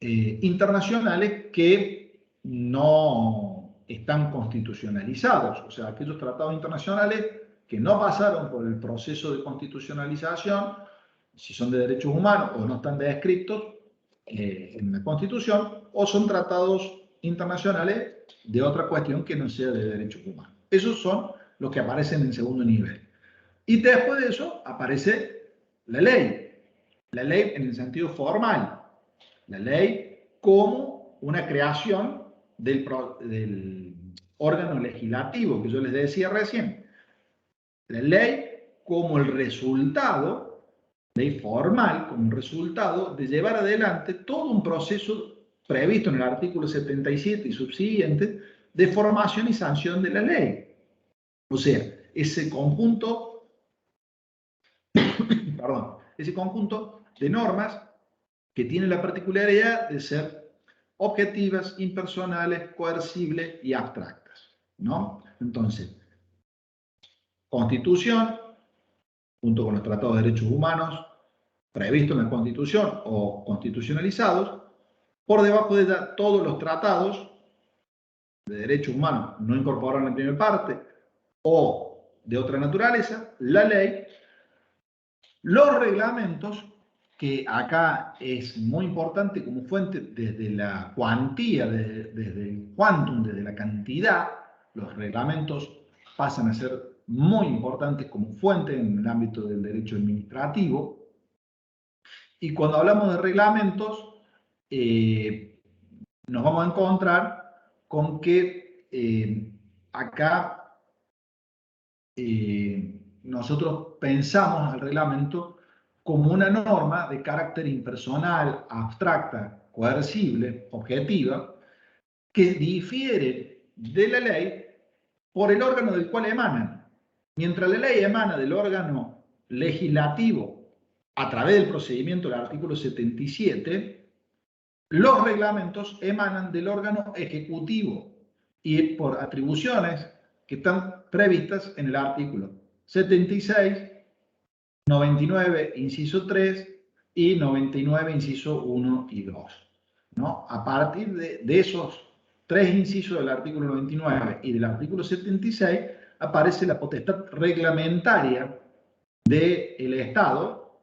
internacionales que no están constitucionalizados, o sea, aquellos tratados internacionales que no pasaron por el proceso de constitucionalización, si son de derechos humanos o no están descritos en la Constitución, o son tratados internacionales de otra cuestión que no sea de derechos humanos. Esos son los que aparecen en segundo nivel. Y después de eso aparece la ley en el sentido formal, la ley como una creación del órgano legislativo que yo les decía recién. La ley como el resultado, ley formal como un resultado de llevar adelante todo un proceso previsto en el artículo 77 y subsiguiente de formación y sanción de la ley. O sea, ese conjunto, perdón, ese conjunto de normas que tiene la particularidad de ser objetivas, impersonales, coercibles y abstractas, ¿no? Entonces, Constitución, junto con los tratados de derechos humanos previstos en la Constitución o constitucionalizados, por debajo de todos los tratados de derechos humanos no incorporados en la primera parte o de otra naturaleza, la ley, los reglamentos, que acá es muy importante como fuente desde la cuantía, desde el quantum, desde la cantidad, los reglamentos pasan a ser muy importantes como fuente en el ámbito del derecho administrativo. Y cuando hablamos de reglamentos, nos vamos a encontrar con que acá nosotros pensamos el reglamento como una norma de carácter impersonal, abstracta, coercible, objetiva, que difiere de la ley por el órgano del cual emanan. Mientras la ley emana del órgano legislativo a través del procedimiento del artículo 77, los reglamentos emanan del órgano ejecutivo y por atribuciones que están previstas en el artículo 76, 99, inciso 3 y 99, inciso 1 y 2. ¿No? A partir de esos tres incisos del artículo 99 y del artículo 76 aparece la potestad reglamentaria del Estado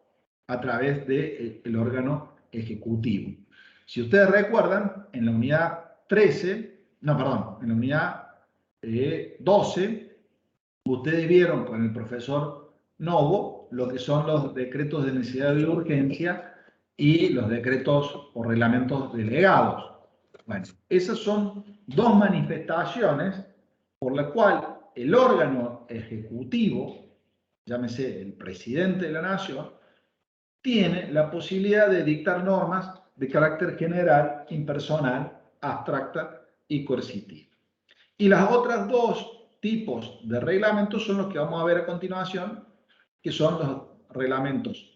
a través del órgano ejecutivo. Si ustedes recuerdan, en la unidad 13 no, perdón, en la unidad 12, ustedes vieron con el profesor Novo lo que son los decretos de necesidad y urgencia y los decretos o reglamentos delegados. Bueno, esas son dos manifestaciones por la cual el órgano ejecutivo, llámese el presidente de la nación, tiene la posibilidad de dictar normas de carácter general, impersonal, abstracta y coercitiva. Y las otras dos tipos de reglamentos son los que vamos a ver a continuación, que son los reglamentos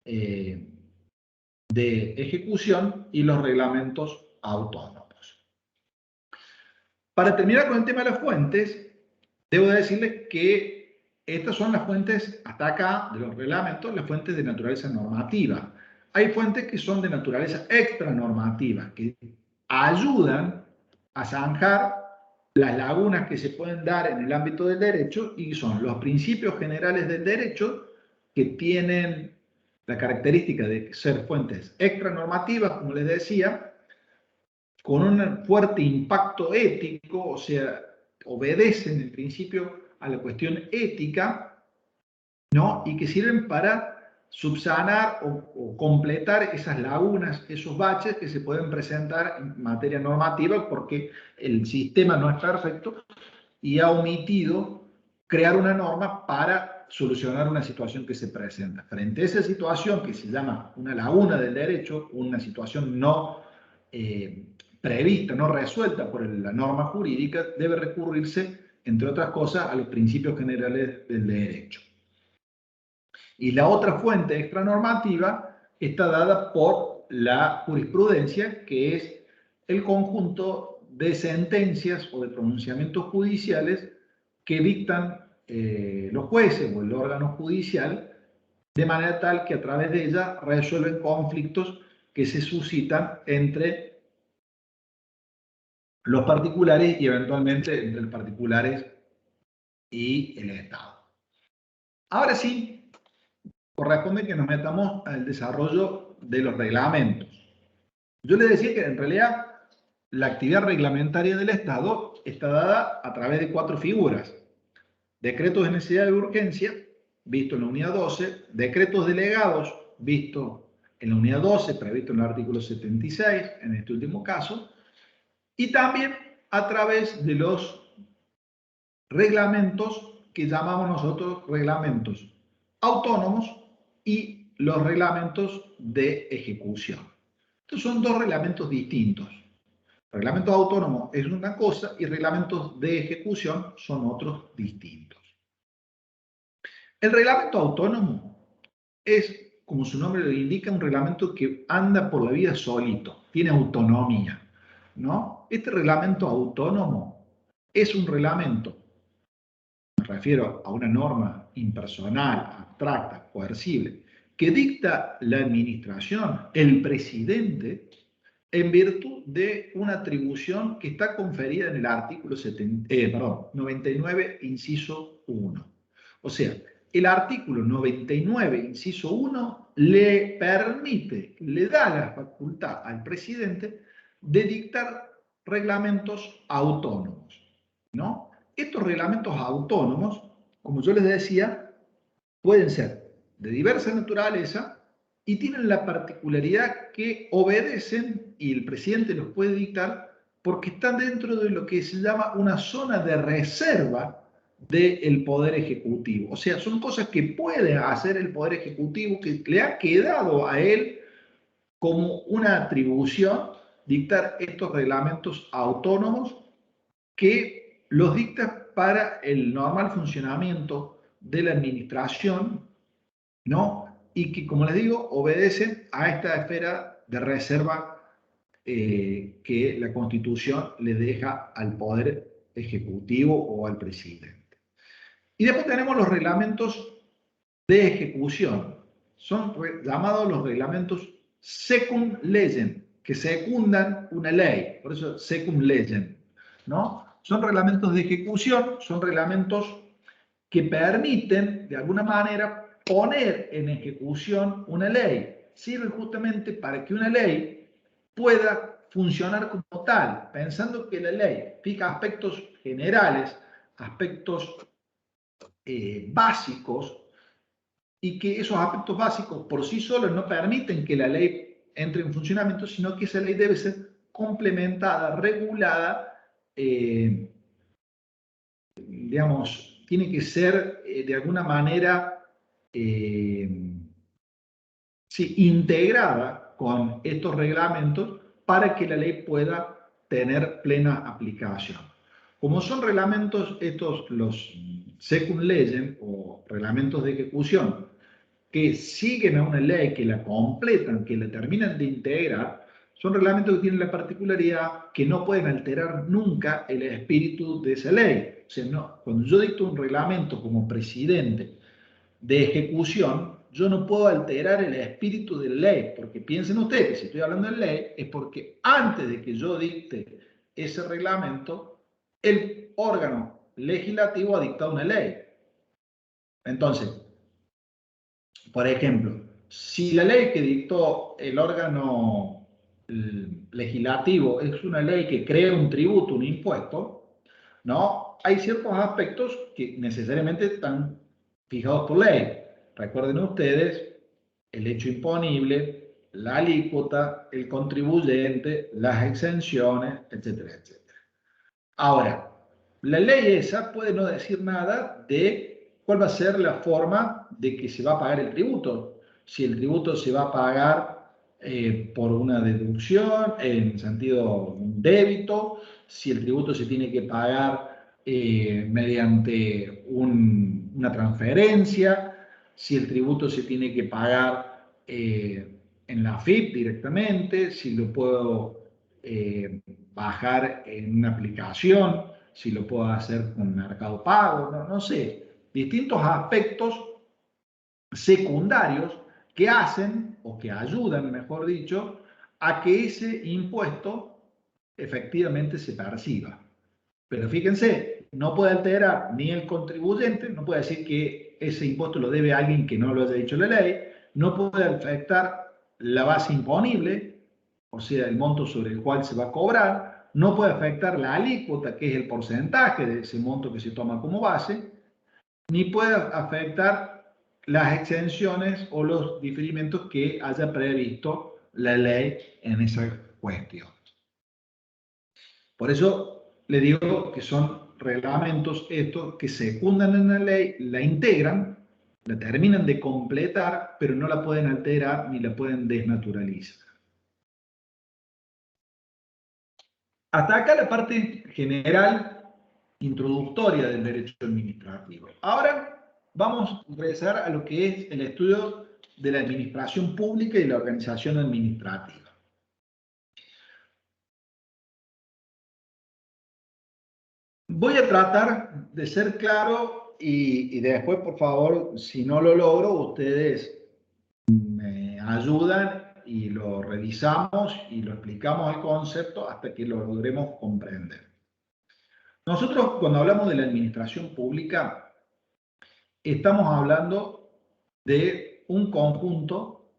de ejecución y los reglamentos autónomos. Para terminar con el tema de las fuentes, debo decirles que estas son las fuentes, hasta acá, de los reglamentos, las fuentes de naturaleza normativa. Hay fuentes que son de naturaleza extranormativa, que ayudan a zanjar las lagunas que se pueden dar en el ámbito del derecho, y son los principios generales del derecho, que tienen la característica de ser fuentes extranormativas, como les decía, con un fuerte impacto ético, o sea, obedecen en principio a la cuestión ética, ¿no? Y que sirven para subsanar o completar esas lagunas, esos baches que se pueden presentar en materia normativa, porque el sistema no es perfecto y ha omitido crear una norma para solucionar una situación que se presenta. Frente a esa situación que se llama una laguna del derecho, una situación no prevista, no resuelta por la norma jurídica, debe recurrirse, entre otras cosas, a los principios generales del derecho. Y la otra fuente extranormativa está dada por la jurisprudencia, que es el conjunto de sentencias o de pronunciamientos judiciales que dictan los jueces o el órgano judicial, de manera tal que a través de ella resuelven conflictos que se suscitan entre los particulares y eventualmente entre los particulares y el Estado. Ahora sí, corresponde que nos metamos al desarrollo de los reglamentos. Yo les decía que en realidad la actividad reglamentaria del Estado está dada a través de 4 figuras. Decretos de necesidad y urgencia, visto en la unidad 12, decretos delegados, visto en la unidad 12, previsto en el artículo 76, en este último caso, y también a través de los reglamentos que llamamos nosotros reglamentos autónomos y los reglamentos de ejecución. Estos son dos reglamentos distintos. Reglamentos autónomos es una cosa y reglamentos de ejecución son otros distintos. El reglamento autónomo es, como su nombre lo indica, un reglamento que anda por la vida solito, tiene autonomía, ¿no? Este reglamento autónomo es un reglamento, me refiero a una norma impersonal, abstracta, coercible, que dicta la administración, el presidente, en virtud de una atribución que está conferida en el artículo 99, inciso 1. O sea, el artículo 99, inciso 1, le permite, le da la facultad al presidente de dictar reglamentos autónomos, ¿no? Estos reglamentos autónomos, como yo les decía, pueden ser de diversa naturaleza y tienen la particularidad que obedecen, y el presidente los puede dictar, porque están dentro de lo que se llama una zona de reserva del Poder Ejecutivo. O sea, son cosas que puede hacer el Poder Ejecutivo, que le ha quedado a él como una atribución dictar estos reglamentos autónomos que los dicta para el normal funcionamiento de la administración, ¿no? Y que, como les digo, obedecen a esta esfera de reserva que la Constitución le deja al Poder Ejecutivo o al presidente. Y después tenemos los reglamentos de ejecución. Son llamados los reglamentos secund legem, que secundan una ley, por eso secund legem, ¿no? Son reglamentos de ejecución, son reglamentos que permiten, de alguna manera, poner en ejecución una ley. Sirven justamente para que una ley pueda funcionar como tal, pensando que la ley fija aspectos generales, aspectos básicos, y que esos aspectos básicos por sí solos no permiten que la ley entre en funcionamiento, sino que esa ley debe ser complementada, regulada, digamos, tiene que ser de alguna manera sí, integrada con estos reglamentos para que la ley pueda tener plena aplicación. Como son reglamentos, estos los secund legem o reglamentos de ejecución, que siguen a una ley, que la completan, que la terminan de integrar, son reglamentos que tienen la particularidad que no pueden alterar nunca el espíritu de esa ley. O sea, no, cuando yo dicto un reglamento como presidente de ejecución, yo no puedo alterar el espíritu de la ley, porque piensen ustedes que si estoy hablando de ley es porque antes de que yo dicte ese reglamento, el órgano legislativo ha dictado una ley. Entonces, por ejemplo, si la ley que dictó el órgano legislativo es una ley que crea un tributo, un impuesto, ¿no? Hay ciertos aspectos que necesariamente están fijados por ley. Recuerden ustedes el hecho imponible, la alícuota, el contribuyente, las exenciones, etcétera, etcétera. Ahora, la ley esa puede no decir nada de cuál va a ser la forma de que se va a pagar el tributo. Si el tributo se va a pagar por una deducción, en sentido débito, si el tributo se tiene que pagar mediante una transferencia, si el tributo se tiene que pagar en la AFIP directamente, si lo puedo bajar en una aplicación, si lo puedo hacer con Mercado Pago, no sé, distintos aspectos secundarios que hacen o que ayudan, mejor dicho, a que ese impuesto efectivamente se perciba. Pero fíjense, no puede alterar ni el contribuyente, no puede decir que ese impuesto lo debe a alguien que no lo haya dicho la ley, no puede afectar la base imponible, o sea, el monto sobre el cual se va a cobrar, no puede afectar la alícuota, que es el porcentaje de ese monto que se toma como base, ni puede afectar las exenciones o los diferimientos que haya previsto la ley en esa cuestión. Por eso le digo que son reglamentos estos que secundan en la ley, la integran, la terminan de completar, pero no la pueden alterar ni la pueden desnaturalizar. Hasta acá la parte general, introductoria del derecho administrativo. Ahora vamos a ingresar a lo que es el estudio de la administración pública y la organización administrativa. Voy a tratar de ser claro y después, por favor, si no lo logro, ustedes me ayudan y lo revisamos y lo explicamos el concepto hasta que lo logremos comprender. Nosotros, cuando hablamos de la administración pública, estamos hablando de un conjunto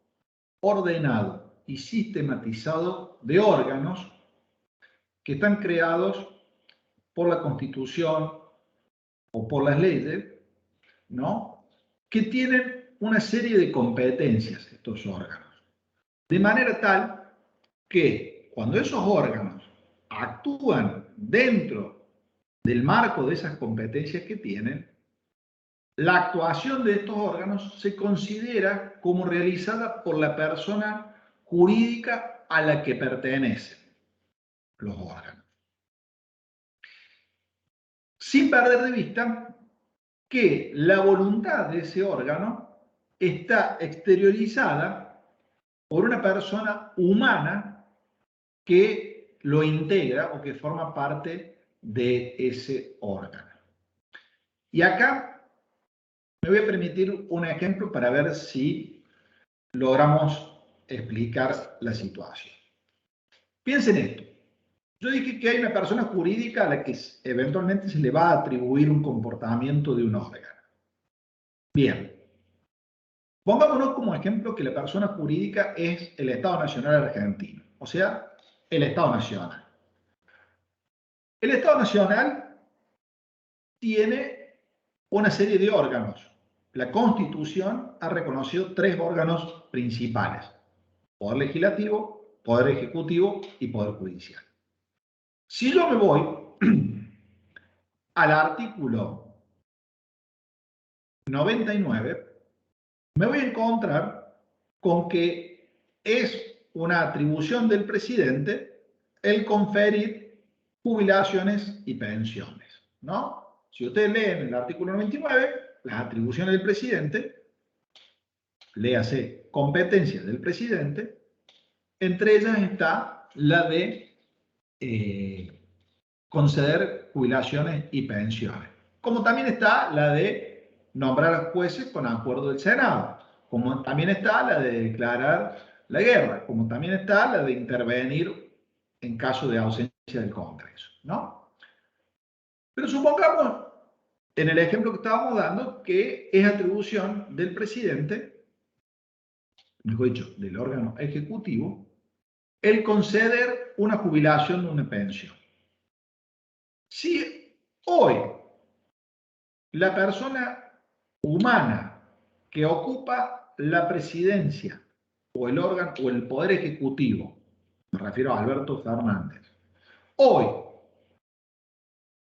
ordenado y sistematizado de órganos que están creados por la Constitución o por las leyes, ¿no? Que tienen una serie de competencias estos órganos. De manera tal que cuando esos órganos actúan dentro del marco de esas competencias que tienen, la actuación de estos órganos se considera como realizada por la persona jurídica a la que pertenecen los órganos. Sin perder de vista que la voluntad de ese órgano está exteriorizada por una persona humana que lo integra o que forma parte de ese órgano. Y acá me voy a permitir un ejemplo para ver si logramos explicar la situación. Piensen esto. Yo dije que hay una persona jurídica a la que eventualmente se le va a atribuir un comportamiento de un órgano. Bien. Pongámonos como ejemplo que la persona jurídica es el Estado Nacional Argentino, o sea, el Estado Nacional. El Estado Nacional tiene una serie de órganos. La Constitución ha reconocido 3 órganos principales: Poder Legislativo, Poder Ejecutivo y Poder Judicial. Si yo me voy al artículo 99, me voy a encontrar con que es una atribución del presidente el conferir jubilaciones y pensiones, ¿no? Si ustedes leen el artículo 99, las atribuciones del presidente, léase competencias del presidente, entre ellas está la de conceder jubilaciones y pensiones, como también está la de nombrar a jueces con acuerdo del Senado, como también está la de declarar la guerra, como también está la de intervenir en caso de ausencia del Congreso, ¿no? Pero supongamos, en el ejemplo que estábamos dando, que es atribución del presidente, mejor dicho, del órgano ejecutivo, el conceder una jubilación o una pensión. Si hoy la persona humana que ocupa la presidencia o el órgano o el poder ejecutivo, me refiero a Alberto Fernández, hoy,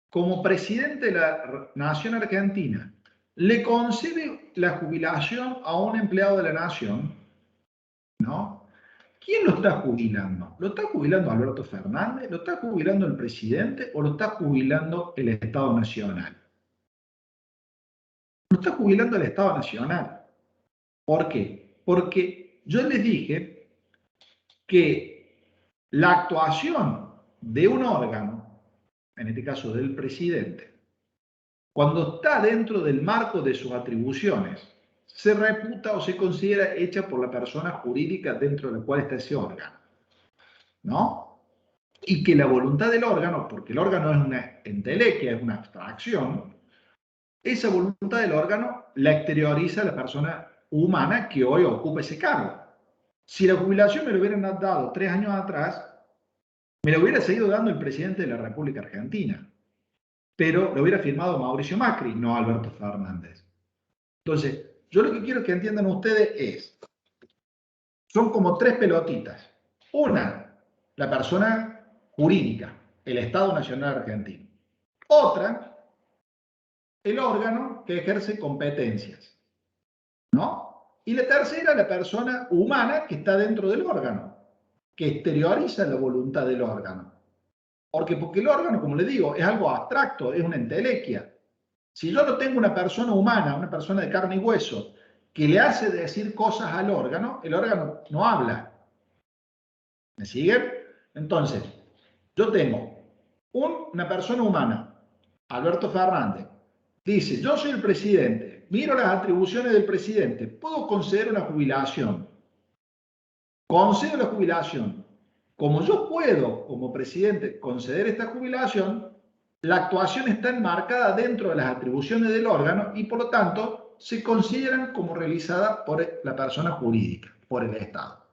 como presidente de la Nación Argentina, le concede la jubilación a un empleado de la Nación, ¿no? ¿Quién lo está jubilando? ¿Lo está jubilando Alberto Fernández? ¿Lo está jubilando el presidente? ¿O lo está jubilando el Estado Nacional? Lo está jubilando el Estado Nacional. ¿Por qué? Porque yo les dije que la actuación de un órgano, en este caso del presidente, cuando está dentro del marco de sus atribuciones, se reputa o se considera hecha por la persona jurídica dentro de la cual está ese órgano, ¿no? Y que la voluntad del órgano, porque el órgano es una entelequia, es una abstracción, esa voluntad del órgano la exterioriza la persona humana que hoy ocupa ese cargo. Si la jubilación me lo hubieran dado 3 años atrás, me lo hubiera seguido dando el presidente de la República Argentina, pero lo hubiera firmado Mauricio Macri, no Alberto Fernández. Entonces, yo lo que quiero que entiendan ustedes es, son como 3 pelotitas. Una, la persona jurídica, el Estado Nacional Argentino. Otra, el órgano que ejerce competencias, ¿no? Y la tercera, la persona humana que está dentro del órgano, que exterioriza la voluntad del órgano. Porque el órgano, como le digo, es algo abstracto, es una entelequia. Si yo no tengo una persona humana, una persona de carne y hueso, que le hace decir cosas al órgano, el órgano no habla. ¿Me siguen? Entonces, yo tengo una persona humana, Alberto Fernández, dice, yo soy el presidente, miro las atribuciones del presidente, puedo conceder una jubilación. Concedo la jubilación. Como yo puedo, como presidente, conceder esta jubilación, la actuación está enmarcada dentro de las atribuciones del órgano y por lo tanto se consideran como realizada por la persona jurídica, por el Estado.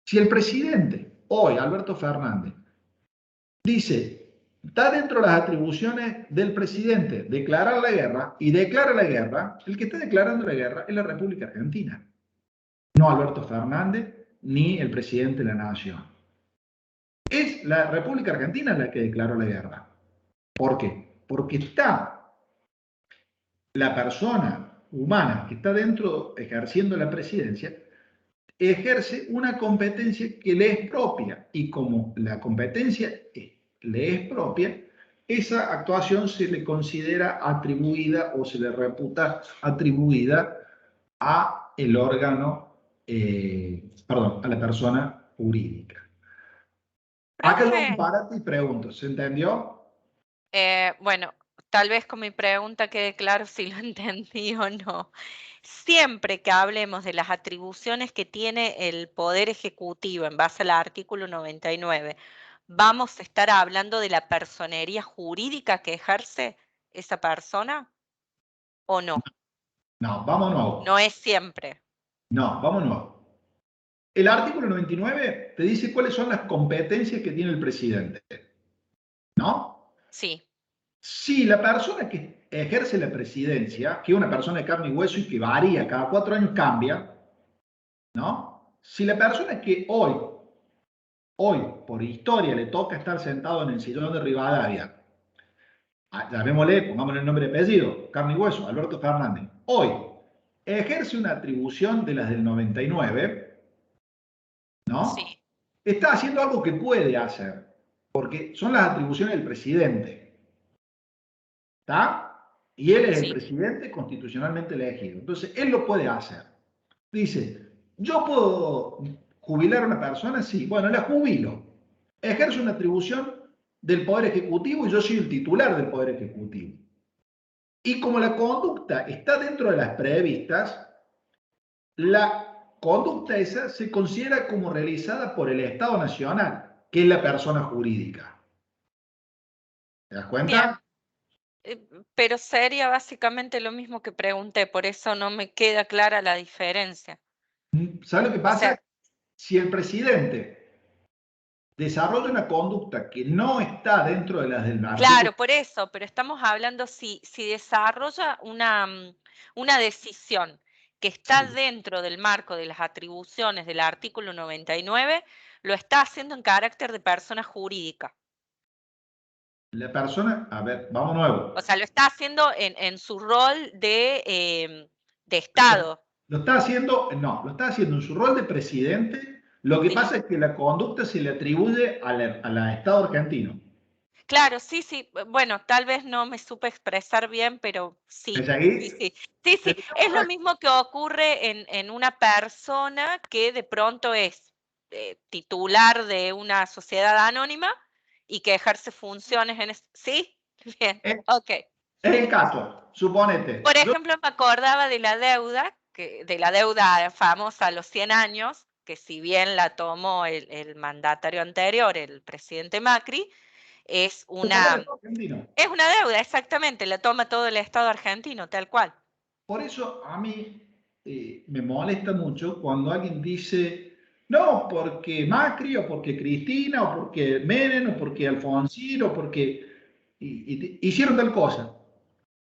Si el presidente, hoy Alberto Fernández, dice, está dentro de las atribuciones del presidente declarar la guerra y declara la guerra, el que está declarando la guerra es la República Argentina, no Alberto Fernández ni el presidente de la Nación. Es la República Argentina la que declaró la guerra. ¿Por qué? Porque está la persona humana que está dentro ejerciendo la presidencia, ejerce una competencia que le es propia y como la competencia le es propia, esa actuación se le considera atribuida o se le reputa atribuida a el órgano, perdón, a la persona jurídica. Acá yo Profe, compárate y pregunto, ¿se entendió? bueno, tal vez con mi pregunta quede claro si lo entendí o no. Siempre que hablemos de las atribuciones que tiene el Poder Ejecutivo en base al artículo 99, ¿vamos a estar hablando de la personería jurídica que ejerce esa persona o no? No, vamos nuevo. No es siempre. No, vamos nuevo. el artículo 99 te dice cuáles son las competencias que tiene el presidente, ¿no? Sí. Si la persona que ejerce la presidencia, que es una persona de carne y hueso y que varía, cada 4 años cambia, ¿no? Si la persona que hoy, por historia, le toca estar sentado en el sillón de Rivadavia, llamémosle, pongámosle el nombre y apellido, carne y hueso, Alberto Fernández, hoy ejerce una atribución de las del 99, Sí, ¿no? Está haciendo algo que puede hacer, porque son las atribuciones del presidente, ¿está? Y él es el sí, presidente constitucionalmente elegido. Entonces, él lo puede hacer. Dice, ¿yo puedo jubilar a una persona? Sí. Bueno, la jubilo. Ejerce una atribución del Poder Ejecutivo y yo soy el titular del Poder Ejecutivo. Y como la conducta está dentro de las previstas, la conducta esa se considera como realizada por el Estado Nacional, que es la persona jurídica. ¿Te das bien. cuenta? Pero sería básicamente lo mismo que pregunté, por eso no me queda clara la diferencia. ¿Sabes lo que O pasa? sea, Si el presidente desarrolla una conducta que no está dentro de las del artículo, claro, por eso, pero estamos hablando si desarrolla una decisión que está sí, dentro del marco de las atribuciones del artículo 99, lo está haciendo en carácter de persona jurídica. la persona, a ver, vamos nuevo. O sea, lo está haciendo en su rol de Estado. Lo está haciendo, no, lo está haciendo en su rol de presidente. Lo que Sí. pasa es que la conducta se le atribuye a la Estado argentino. Claro, sí, sí. Bueno, tal vez no me supe expresar bien, pero ¿Me sí, sí, seguís? sí. Sí, sí. Es lo Tenemos mismo que ocurre en una persona que de pronto es titular de una sociedad anónima y que ejerce funciones en... Sí, bien, es, ok. es el caso, Por suponete. Yo, ejemplo, me acordaba de la deuda, de la deuda famosa a los 100 años, que si bien la tomó el mandatario anterior, el presidente Macri, es lo tomó el una... Estado argentino. Es una deuda, exactamente, la toma todo el Estado argentino, tal cual. Por eso a mí me molesta mucho cuando alguien dice, no, porque Macri, o porque Cristina, o porque Menem, o porque Alfonsín, o porque hicieron tal cosa.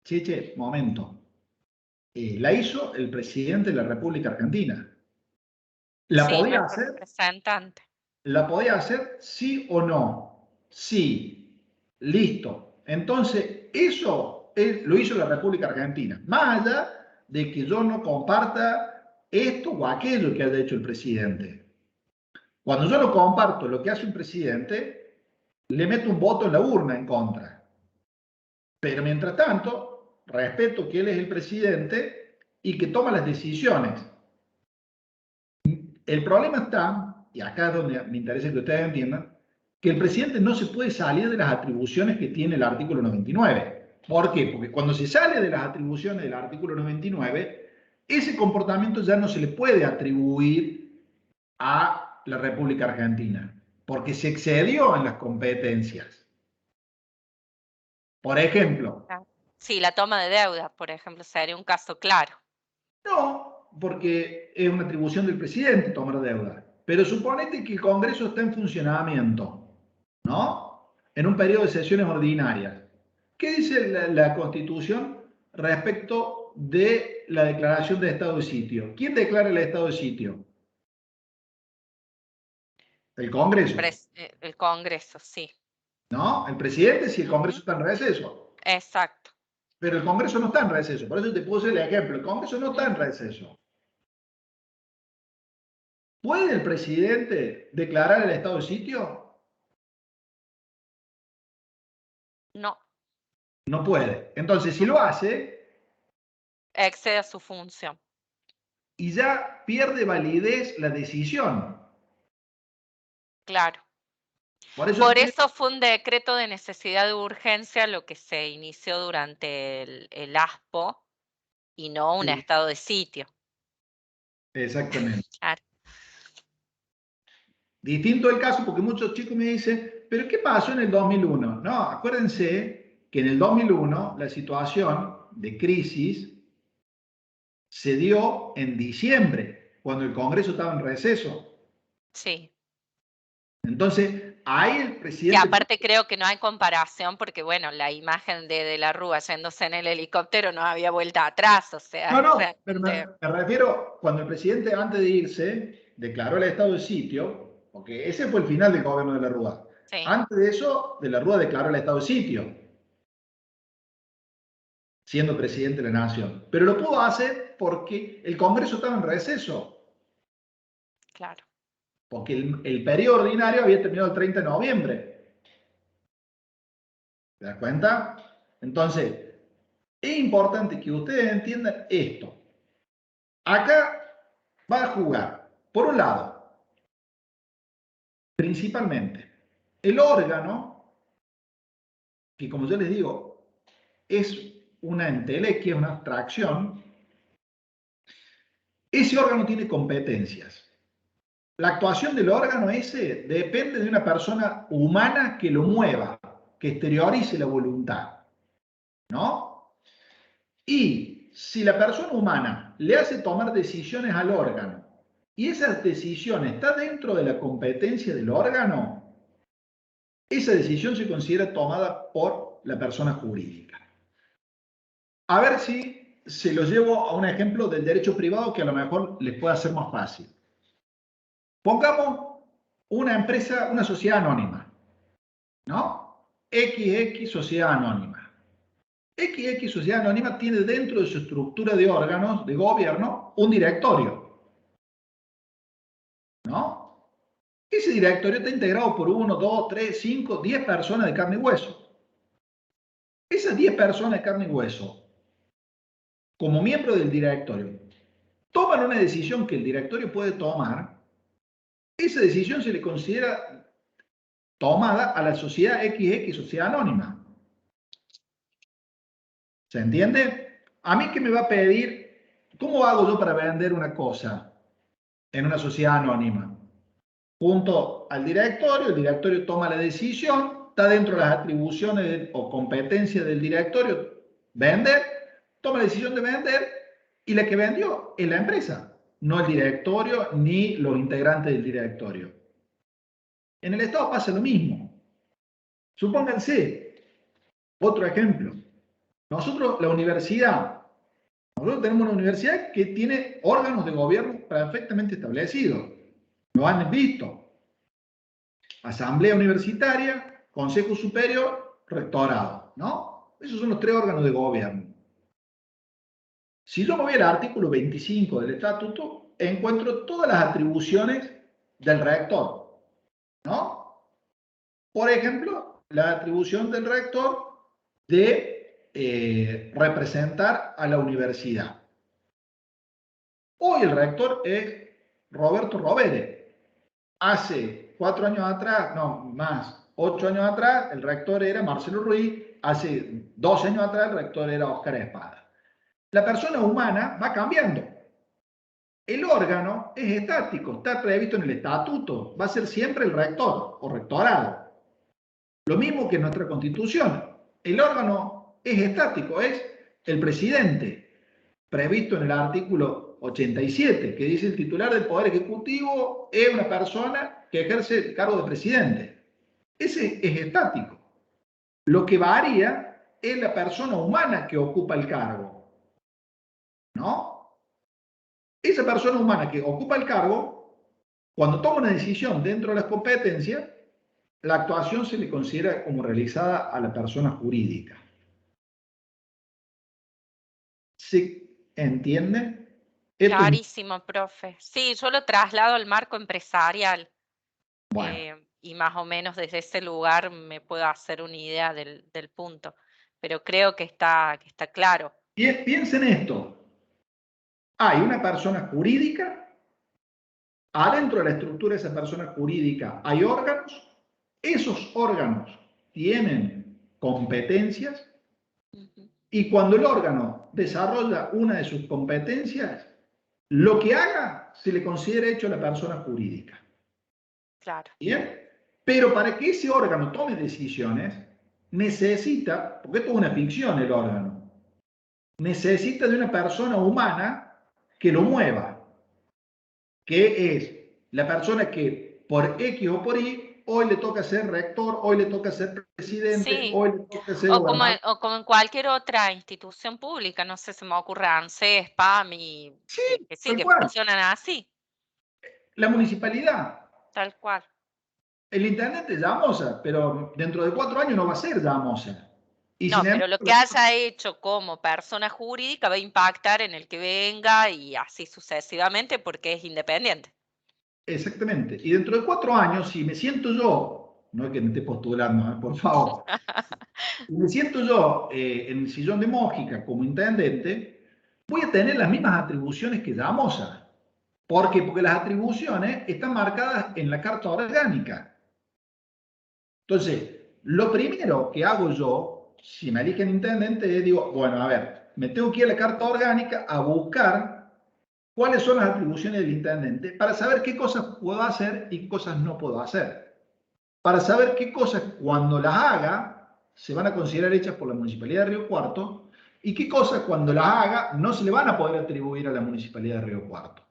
Che, che, momento. La hizo el presidente de la República Argentina. ¿La Sí, podía nuestro hacer? representante. ¿La podía hacer sí o no? Sí. Listo. Entonces, eso lo hizo la República Argentina. Más allá de que yo no comparta esto o aquello que haya hecho el presidente. Cuando yo no comparto lo que hace un presidente, le meto un voto en la urna en contra. Pero mientras tanto, respeto que él es el presidente y que toma las decisiones. El problema está, y acá es donde me interesa que ustedes entiendan, que el presidente no se puede salir de las atribuciones que tiene el artículo 99. ¿Por qué? Porque cuando se sale de las atribuciones del artículo 99, ese comportamiento ya no se le puede atribuir a la República Argentina, porque se excedió en las competencias. Por ejemplo, Ah, sí, la toma de deuda, por ejemplo, sería un caso claro. no, porque es una atribución del presidente tomar deuda. Pero suponete que el Congreso está en funcionamiento, ¿no? En un periodo de sesiones ordinarias. ¿Qué dice la Constitución respecto de la declaración de estado de sitio? ¿Quién declara el estado de sitio? El Congreso, El Congreso, sí. ¿no? El presidente si el Congreso Ujú, está en receso. exacto. Pero el Congreso no está en receso. Por eso te puse el ejemplo. El Congreso no está en Ujú. receso. ¿Puede el presidente declarar el estado de sitio? No, No puede. Entonces, si lo hace excede a su función. y ya pierde validez la decisión. Claro. Por eso Por tiene... eso fue un decreto de necesidad de urgencia lo que se inició durante el ASPO y no un Sí, estado de sitio. exactamente. Claro. Distinto el caso porque muchos chicos me dicen, pero ¿qué pasó en el 2001? No, acuérdense que en el 2001 la situación de crisis se dio en diciembre, cuando el Congreso estaba en receso. Sí. Entonces, ahí el Que presidente... aparte creo que no hay comparación porque, bueno, la imagen de la Rúa yéndose en el helicóptero no había vuelta atrás, o sea, No, pero realmente me refiero cuando el presidente antes de irse declaró el estado de sitio, porque ese fue el final del gobierno de la Rúa. sí, Antes de eso, de la Rúa declaró el estado de sitio, siendo presidente de la nación. Pero lo pudo hacer porque el Congreso estaba en receso, claro. porque el periodo ordinario había terminado el 30 de noviembre. ¿Te das cuenta? Entonces, es importante que ustedes entiendan esto. Acá va a jugar, por un lado, principalmente, el órgano, que como yo les digo, es una entelequia, una abstracción. Ese órgano tiene competencias. La actuación del órgano ese depende de una persona humana que lo mueva, que exteriorice la voluntad, ¿no? Y si la persona humana le hace tomar decisiones al órgano y esas decisiones están dentro de la competencia del órgano, esa decisión se considera tomada por la persona jurídica. A ver si se lo llevo a un ejemplo del derecho privado que a lo mejor les pueda ser más fácil. Pongamos una empresa, una sociedad anónima, ¿no? XX Sociedad Anónima. XX Sociedad Anónima tiene dentro de su estructura de órganos de gobierno un directorio, ¿no? Ese directorio está integrado por 1, 2, 3, 5, 10 personas de carne y hueso. Esas 10 personas de carne y hueso, como miembro del directorio, toman una decisión que el directorio puede tomar. Esa decisión se le considera tomada a la sociedad XX, sociedad anónima. ¿Se entiende? A mí, ¿qué me va a pedir? ¿Cómo hago yo para vender una cosa en una sociedad anónima? Junto al directorio, el directorio toma la decisión, está dentro de las atribuciones o competencias del directorio vender, toma la decisión de vender y la que vendió es la empresa, no el directorio ni los integrantes del directorio. En el Estado pasa lo mismo. Supónganse, otro ejemplo, nosotros, la universidad, nosotros tenemos una universidad que tiene órganos de gobierno perfectamente establecidos, lo han visto. Asamblea universitaria, Consejo Superior, Rectorado, ¿no? Esos son los tres órganos de gobierno. Si yo me voy al artículo 25 del estatuto, encuentro todas las atribuciones del rector, ¿no? Por ejemplo, la atribución del rector de representar a la universidad. Hoy el rector es Roberto Rovere. Hace 4 años atrás, no, más, 8 años atrás, el rector era Marcelo Ruiz. Hace 12 años atrás, el rector era Óscar Espada. La persona humana va cambiando. El órgano es estático, está previsto en el estatuto, va a ser siempre el rector o rectorado. Lo mismo que en nuestra constitución. El órgano es estático, es el presidente, previsto en el artículo 87, que dice el titular del Poder Ejecutivo es una persona que ejerce el cargo de presidente. Ese es estático. Lo que varía es la persona humana que ocupa el cargo, ¿no? Esa persona humana que ocupa el cargo, cuando toma una decisión dentro de las competencias, la actuación se le considera como realizada a la persona jurídica. ¿Se entiende? Esto es... Clarísimo, profe. Sí, yo lo traslado al marco empresarial Bueno, y más o menos desde ese lugar me puedo hacer una idea del punto, pero creo que está claro. piensen esto. Hay una persona jurídica, adentro de la estructura de esa persona jurídica hay órganos, esos órganos tienen competencias Ujú, y cuando el órgano desarrolla una de sus competencias, lo que haga se le considera hecho a la persona jurídica. claro, ¿Bien? Pero para que ese órgano tome decisiones, necesita, porque esto es una ficción el órgano, necesita de una persona humana que lo mueva, que es La persona que por X o por Y, hoy le toca ser rector, hoy le toca ser presidente, Sí, hoy le toca ser gobernador. o como en cualquier otra institución pública, no sé, se me ocurre ANSES, PAMI, Sí, que sí, tal que cual. funcionan así, La municipalidad, tal cual. el intendente es Llamosa, pero dentro de 4 años no va a ser Llamosa. Y sin No, pero lo que embargo, haya hecho como persona jurídica va a impactar en el que venga y así sucesivamente porque es independiente. exactamente. Y dentro de 4 años, si me siento yo, no es que me esté postulando, por favor, si me siento yo en el sillón de Mójica como intendente, voy a tener las mismas atribuciones que Llamosa. ¿Por qué? Porque las atribuciones están marcadas en la Carta Orgánica. Entonces, lo primero que hago yo, si me eligen intendente, es digo, bueno, a ver, me tengo que ir a la Carta Orgánica a buscar cuáles son las atribuciones del intendente para saber qué cosas puedo hacer y qué cosas no puedo hacer. Para saber qué cosas cuando las haga se van a considerar hechas por la Municipalidad de Río Cuarto y qué cosas cuando las haga no se le van a poder atribuir a la Municipalidad de Río Cuarto.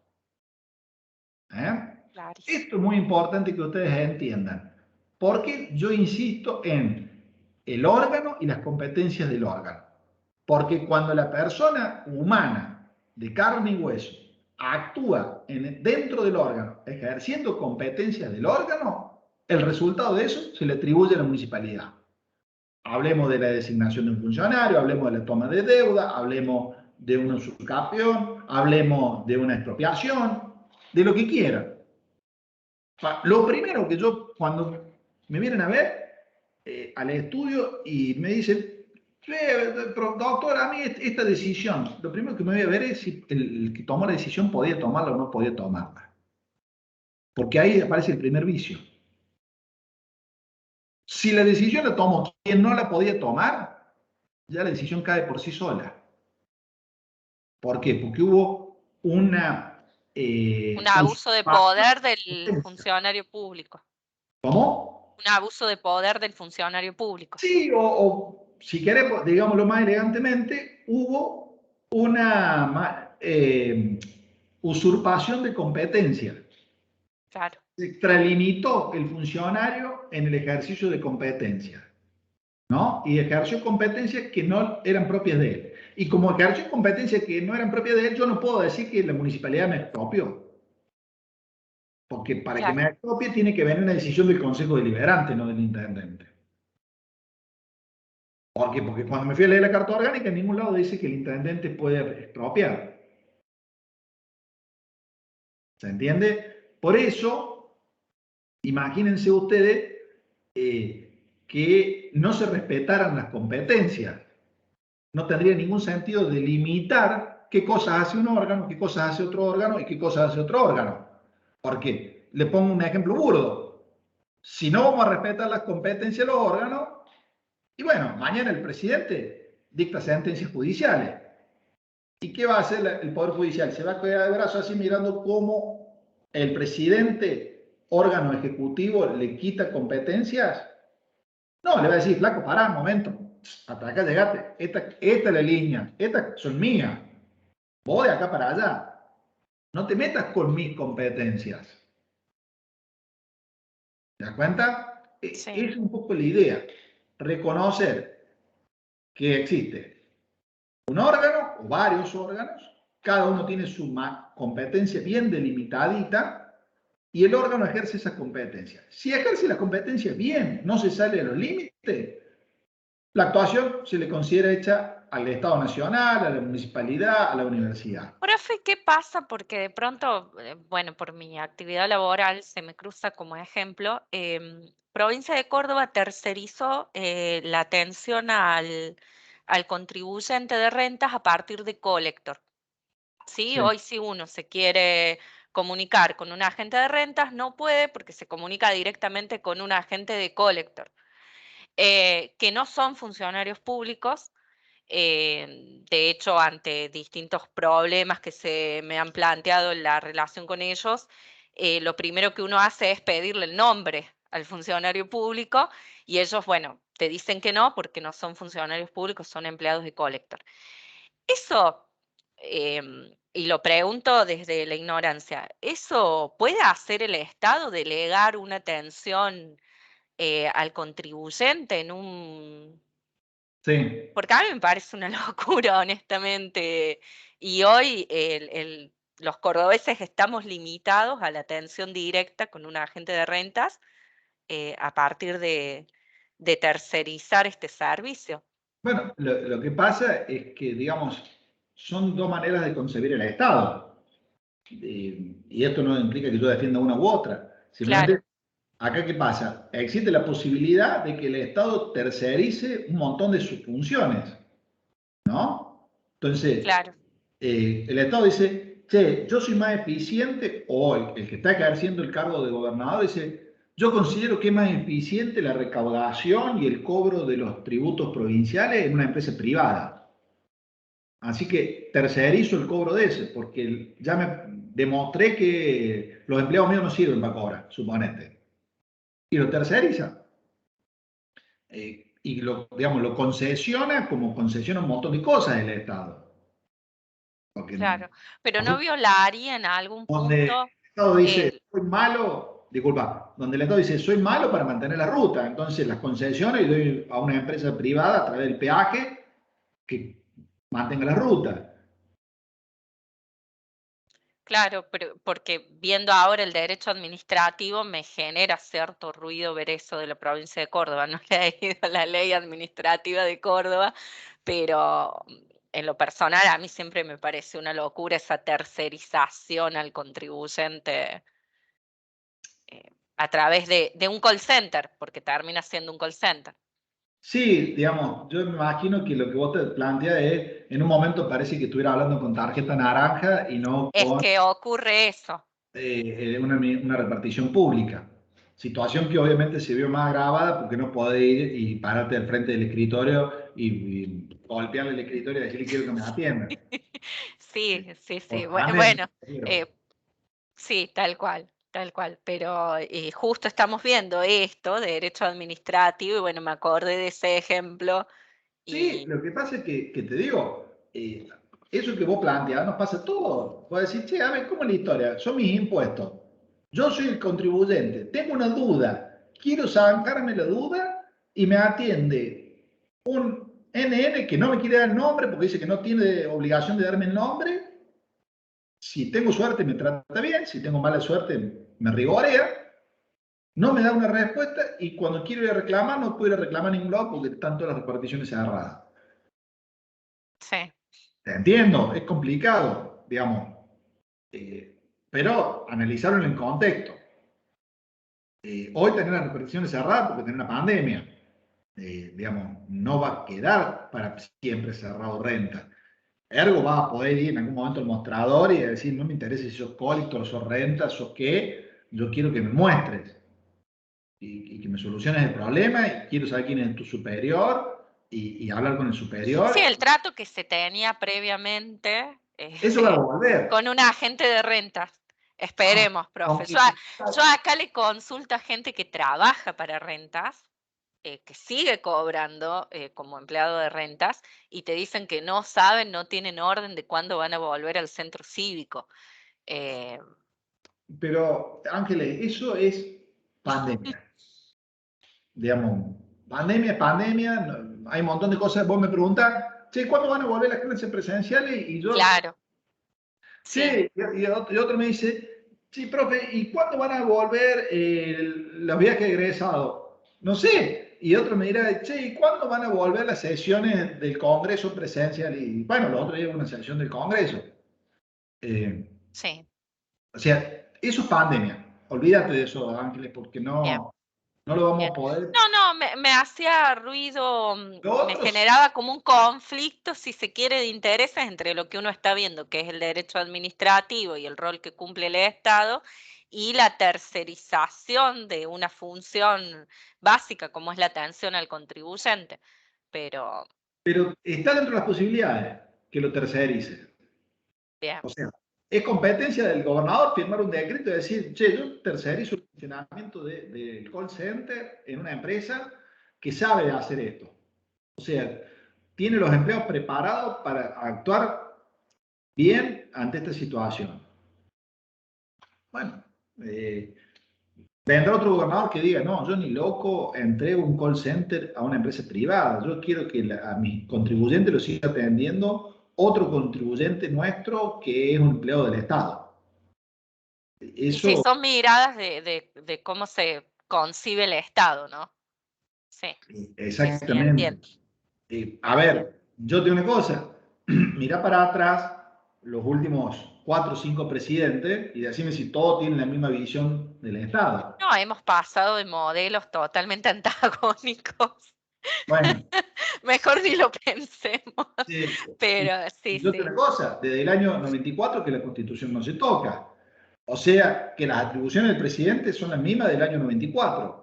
¿Eh? Clarísimo. Esto es muy importante que ustedes entiendan, porque yo insisto en el órgano y las competencias del órgano. Porque cuando la persona humana de carne y hueso actúa dentro del órgano, ejerciendo competencias del órgano, el resultado de eso se le atribuye a la municipalidad. Hablemos de la designación de un funcionario, hablemos de la toma de deuda, hablemos de un usurpación, hablemos de una expropiación, de lo que quieran. Lo primero que yo, cuando me vienen a ver al estudio y me dicen, doctor, a mí esta decisión, lo primero que me voy a ver es si el que tomó la decisión podía tomarla o no podía tomarla. Porque ahí aparece el primer vicio. Si la decisión la tomó quien no la podía tomar, ya la decisión cae por sí sola. ¿Por qué? Porque hubo una Un abuso de usurpación poder de del competencia. funcionario público. ¿Cómo? Un abuso de poder del funcionario público. Sí, o si queremos, digámoslo más elegantemente, hubo una usurpación de competencia. Claro, Se extralimitó el funcionario en el ejercicio de competencia, ¿no? Y ejerció competencias que no eran propias de él. Y como ejerció competencias que no eran propias de él, yo no puedo decir que la municipalidad me expropió. Porque para que claro. me expropie tiene que venir una decisión del Consejo Deliberante, no del intendente. ¿Por qué? Porque cuando me fui a leer la Carta Orgánica, en ningún lado dice que el intendente puede expropiar. ¿Se entiende? Por eso, imagínense ustedes que no se respetaran las competencias. No tendría ningún sentido delimitar qué cosas hace un órgano, qué cosas hace otro órgano y qué cosas hace otro órgano. Porque, le pongo un ejemplo burdo, si no vamos a respetar las competencias de los órganos, y bueno, mañana el presidente dicta sentencias judiciales. ¿Y qué va a hacer el Poder Judicial? ¿Se va a quedar de brazos así mirando cómo el presidente, órgano ejecutivo, le quita competencias? No, le va a decir, flaco, pará, un momento, hasta acá llegaste, esta es la línea, estas son mías, vos de acá para allá, no te metas con mis competencias. ¿Te das cuenta? Sí. Es un poco la idea, reconocer que existe un órgano o varios órganos, cada uno tiene su competencia bien delimitadita y el órgano ejerce esa competencia. Si ejerce la competencia bien, no se sale de los límites, la actuación se le considera hecha al Estado Nacional, a la municipalidad, a la universidad. Profe, ¿qué pasa? Porque de pronto, bueno, por mi actividad laboral se me cruza como ejemplo, Provincia de Córdoba tercerizó la atención al contribuyente de rentas a partir de Colector. ¿Sí? Sí. Hoy si uno se quiere comunicar con un agente de rentas, no puede porque se comunica directamente con un agente de Colector, que no son funcionarios públicos. De hecho, ante distintos problemas que se me han planteado en la relación con ellos, lo primero que uno hace es pedirle el nombre al funcionario público y ellos, bueno, te dicen que no porque no son funcionarios públicos, son empleados de Colector. Eso, y lo pregunto desde la ignorancia, ¿eso puede hacer el Estado, delegar una atención al contribuyente en un... Sí. Porque a mí me parece una locura, honestamente, y hoy los cordobeses estamos limitados a la atención directa con un agente de rentas a partir de tercerizar este servicio. Bueno, lo que pasa es que, digamos, son dos maneras de concebir el Estado. Y esto no implica que yo defienda una u otra. Claro, Simplemente, acá qué pasa, existe la posibilidad de que el Estado tercerice un montón de sus funciones, ¿no? Entonces, claro, el Estado dice, che, yo soy más eficiente, o el que está ejerciendo el cargo de gobernador dice, yo considero que es más eficiente la recaudación y el cobro de los tributos provinciales en una empresa privada. Así que tercerizo el cobro de ese, porque ya me demostré que los empleados míos no sirven para cobrar, suponete. Y lo terceriza. Y lo, digamos, lo concesiona como concesiona un montón de cosas el Estado. Porque claro. Pero no nosotros, violaría en algún donde el punto Estado dice, el... soy malo, disculpa, donde el Estado dice, soy malo para mantener la ruta. Entonces las concesiones y doy a una empresa privada a través del peaje que mantenga la ruta. Claro, pero porque viendo ahora el derecho administrativo me genera cierto ruido ver eso de la provincia de Córdoba. No le he leído la ley administrativa de Córdoba, pero en lo personal a mí siempre me parece una locura esa tercerización al contribuyente a través de un call center, porque termina siendo un call center. Sí, digamos, yo me imagino que lo que vos te planteas es, en un momento parece que estuviera hablando con tarjeta naranja y no Es con que ocurre eso. una repartición pública. Situación que obviamente se vio más agravada porque no podés ir y pararte al frente del escritorio y golpearle el escritorio y decirle quiero que me atiendan. Sí, sí, Por sí. pandemia, Bueno, pero eh, sí, tal cual. Pero justo estamos viendo esto de derecho administrativo y bueno, me acordé de ese ejemplo sí, y lo que pasa es que te digo, eso que vos planteás nos pasa a todos. Vos decís, che, a ver, ¿cómo es la historia? Son mis impuestos. Yo soy el contribuyente, tengo una duda, quiero sacarme la duda y me atiende un NN que no me quiere dar el nombre porque dice que no tiene obligación de darme el nombre. Si tengo suerte me trata bien, si tengo mala suerte me rigorea, no me da una respuesta y cuando quiero ir a reclamar no puedo ir a reclamar a ningún lado porque están todas las reparticiones cerradas. sí, Te entiendo, es complicado, digamos, eh, pero analizarlo en el contexto. Hoy tener las reparticiones cerradas porque tener una pandemia, digamos, no va a quedar para siempre cerrado renta. Ergo va a poder ir en algún momento al mostrador y decir, no me interesa si sos colector, sos renta, sos qué, yo quiero que me muestres y que me soluciones el problema y quiero saber quién es tu superior y hablar con el sí, superior. el trato que se tenía previamente Eso va a volver. con un agente de rentas. Esperemos, profe. Aunque Yo acá le consulto a gente que trabaja para rentas, que sigue cobrando como empleado de rentas, y te dicen que no saben, no tienen orden de cuándo van a volver al centro cívico. Eh, pero, Ángeles, eso es pandemia. Digamos, pandemia es pandemia, hay un montón de cosas. Vos me preguntás, che, ¿cuándo van a volver las clases presenciales? Y yo, claro, sí, che, y otro me dice, sí, profe, ¿y cuándo van a volver los viajes egresados? No sé. Y otro me dirá, che, ¿y cuándo van a volver las sesiones del Congreso presencial? Y bueno, los otros días hubo una sesión del Congreso. Eh, sí, o sea, eso es pandemia. Olvídate de eso, Ángeles, porque bien. no lo vamos Bien. a poder. No, no, me hacía ruido, Lo me otro, generaba como un conflicto, si se quiere, de intereses entre lo que uno está viendo, que es el derecho administrativo y el rol que cumple el Estado, y la tercerización de una función básica como es la atención al contribuyente. Pero, pero está dentro de las posibilidades que lo tercerice. bien, O sea, es competencia del gobernador firmar un decreto y decir, che, yo tercerizo el funcionamiento del call center en una empresa que sabe hacer esto. O sea, tiene los empleados preparados para actuar bien ante esta situación. Bueno, vendrá otro gobernador que diga, no, yo ni loco entrego un call center a una empresa privada, yo quiero que a mis contribuyentes lo siga atendiendo otro contribuyente nuestro que es un empleado del Estado. Y sí, Eso, son miradas de cómo se concibe el Estado, ¿no? Sí, sí, sí, exactamente. entiendo. A ver, yo te digo una cosa, mira para atrás los últimos 4 o 5 presidentes y decime si todos tienen la misma visión del Estado. No, hemos pasado de modelos totalmente antagónicos. Bueno, Mejor ni lo pensemos, sí, pero sí, y yo te digo sí. una cosa, desde el año 94 que la Constitución no se toca. O sea que las atribuciones del presidente son las mismas del año 94,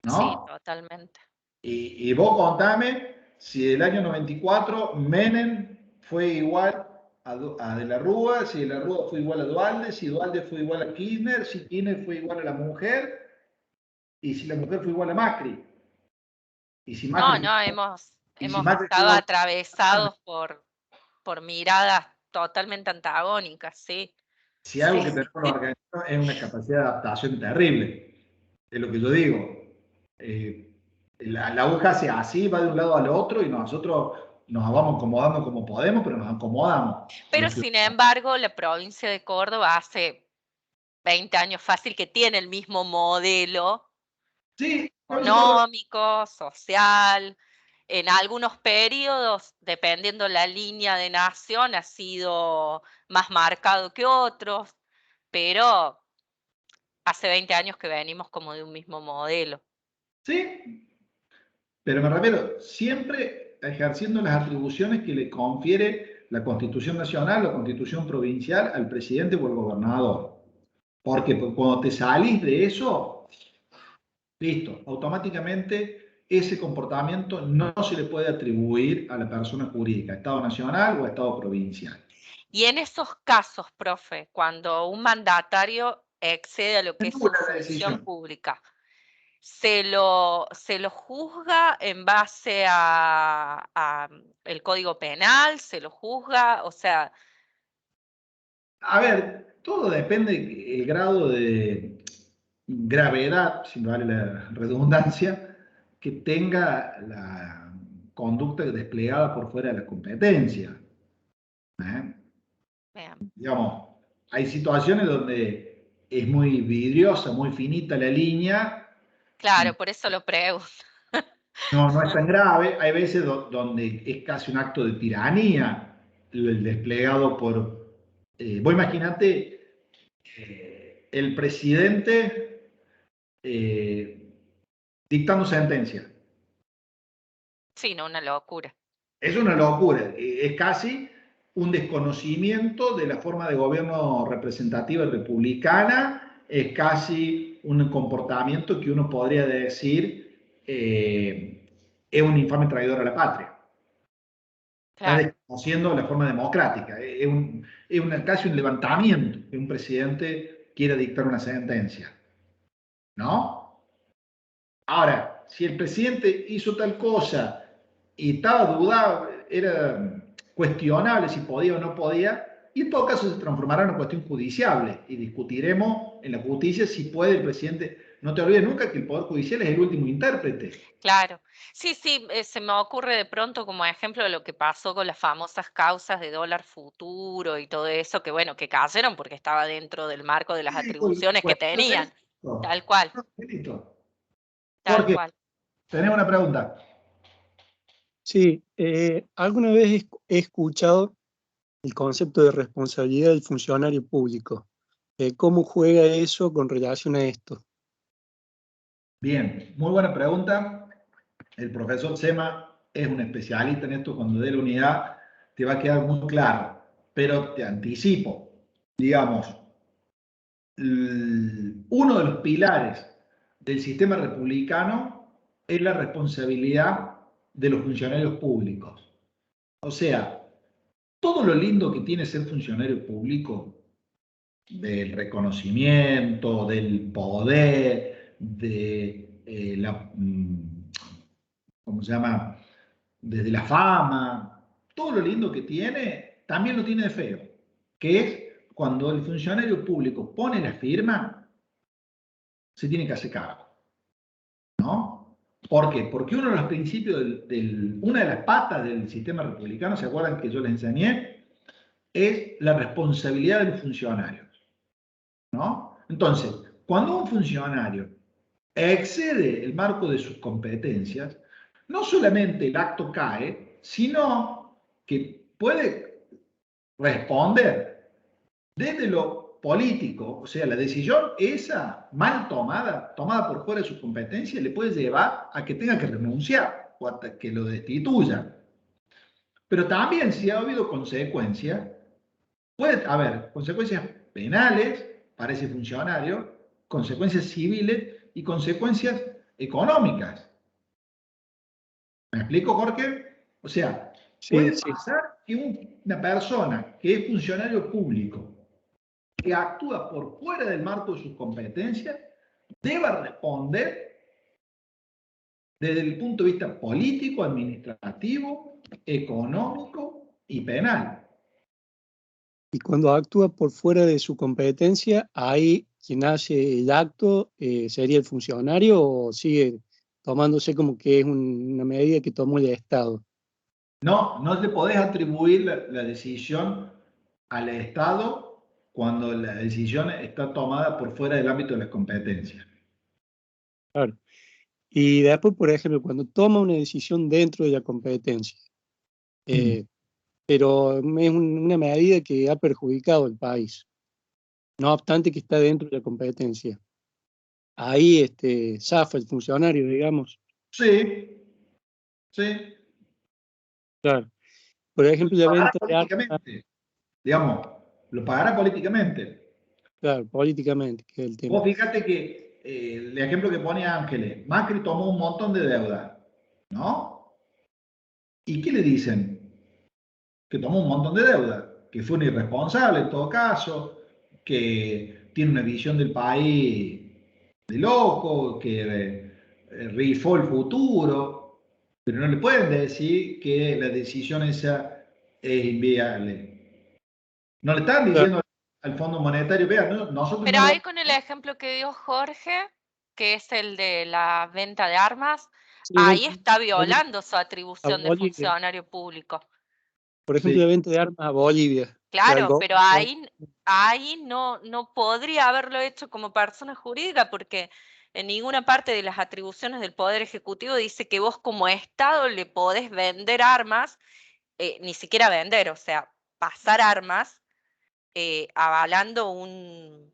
Sí, ¿no? totalmente. Y vos contame si del año 94 Menem fue igual a De la Rúa, si De la Rúa fue igual a Dualde, si Dualde fue igual a Kirchner, si Kirchner fue igual a la mujer, y si la mujer fue igual a Macri. Y si No, Macri, no, y si hemos Macri fue estado igual a atravesados por miradas totalmente antagónicas, sí, si sí, algo que tenemos sí. los argentinos es una capacidad de adaptación terrible. Es lo que yo digo. Eh, la aguja hace así, va de un lado al otro y nosotros nos vamos acomodando como podemos, pero nos acomodamos a Pero los que... sin embargo, la provincia de Córdoba hace 20 años fácil que tiene el mismo modelo Sí, provincia de Córdoba. económico, social. En algunos periodos, dependiendo la línea de nación, ha sido más marcado que otros, pero hace 20 años que venimos como de un mismo modelo. Sí, pero me refiero, siempre ejerciendo las atribuciones que le confiere la Constitución Nacional, la Constitución Provincial al presidente o al gobernador. Porque cuando te salís de eso, listo, automáticamente ese comportamiento no se le puede atribuir a la persona jurídica, Estado nacional o Estado provincial. Y en esos casos, profe, cuando un mandatario excede a lo que Es es su nula la función decisión. pública, se lo juzga en base a el Código Penal, se lo juzga, o sea, A ver, todo depende del grado de gravedad, si no vale la redundancia, que tenga la conducta desplegada por fuera de la competencia. ¿Eh? vean, Digamos, hay situaciones donde es muy vidriosa, muy finita la línea y claro, por eso lo pregunto. no es tan grave. Hay veces donde es casi un acto de tiranía el desplegado por... vos imaginate el presidente dictando sentencia. Sí, no, una locura. Es una locura, es casi un desconocimiento de la forma de gobierno representativa y republicana, es casi un comportamiento que uno podría decir es un infame traidor a la patria. Está Claro. desconociendo la forma democrática, casi un levantamiento que un presidente quiera dictar una sentencia, ¿no? Ahora, si el presidente hizo tal cosa y estaba dudado, era cuestionable si podía o no podía, y en todo caso se transformará en una cuestión judiciable y discutiremos en la justicia si puede el presidente. No te olvides nunca que el Poder Judicial es el último intérprete. Claro. Sí, sí, se me ocurre de pronto como ejemplo de lo que pasó con las famosas causas de dólar futuro y todo eso, que bueno, que cayeron porque estaba dentro del marco de las Sí, atribuciones que cuestión tenían. es Tal cual, listo. tal Porque cual. tenemos una pregunta. Sí, alguna vez he escuchado el concepto de responsabilidad del funcionario público. ¿Cómo juega eso con relación a esto? Bien, muy buena pregunta. El profesor Sema es un especialista en esto. Cuando dé la unidad te va a quedar muy claro. Pero te anticipo, digamos, uno de los pilares del sistema republicano es la responsabilidad de los funcionarios públicos. O sea, todo lo lindo que tiene ser funcionario público, del reconocimiento, del poder, de ¿cómo se llama? Desde la fama, todo lo lindo que tiene, también lo tiene de feo, que es cuando el funcionario público pone la firma, se tiene que hacer cargo, ¿no? ¿Por qué? Porque uno de los principios, una de las patas del sistema republicano, ¿se acuerdan que yo les enseñé? Es la responsabilidad de los funcionarios, ¿no? Entonces, cuando un funcionario excede el marco de sus competencias, no solamente el acto cae, sino que puede responder desde lo político, o sea, la decisión esa mal tomada, tomada por fuera de su competencia, le puede llevar a que tenga que renunciar o hasta que lo destituya. Pero también si ha habido consecuencias, puede haber consecuencias penales para ese funcionario, consecuencias civiles y consecuencias económicas. ¿Me explico, Jorge? O sea, Sí, puede sí. pasar que una persona que es funcionario público, que actúa por fuera del marco de sus competencias, deba responder desde el punto de vista político, administrativo, económico y penal. Y cuando actúa por fuera de su competencia, ahí quien hace el acto sería el funcionario o sigue tomándose como que es una medida que tomó el Estado. No, no te podés atribuir la decisión al Estado cuando la decisión está tomada por fuera del ámbito de las competencias. Claro. Y después, por ejemplo, cuando toma una decisión dentro de la competencia, Mm. pero es una medida que ha perjudicado al país, no obstante que está dentro de la competencia. Ahí zafa el funcionario, digamos. Sí, sí. Claro. Por ejemplo, la Pagará venta de armas, políticamente, digamos, lo pagará políticamente. claro, políticamente, que es el tema. Vos fíjate que el ejemplo que pone Ángeles, Macri tomó un montón de deuda, ¿no? ¿Y qué le dicen? Que tomó un montón de deuda, que fue un irresponsable en todo caso, que tiene una visión del país de loco, que rifó el futuro, pero no le pueden decir que la decisión esa es inviable. No le están Claro. diciendo al Fondo Monetario, vean, nosotros Pero no le... ahí con el ejemplo que dio Jorge, que es el de la venta de armas, Sí, ahí venta está Bolivia, violando su a atribución de Bolivia. funcionario público. Por ejemplo, Sí, la venta de armas a Bolivia. Al Claro, pero gobierno. ahí no podría haberlo hecho como persona jurídica porque en ninguna parte de las atribuciones del Poder Ejecutivo dice que vos como Estado le podés vender armas, ni siquiera vender, o sea, pasar armas avalando un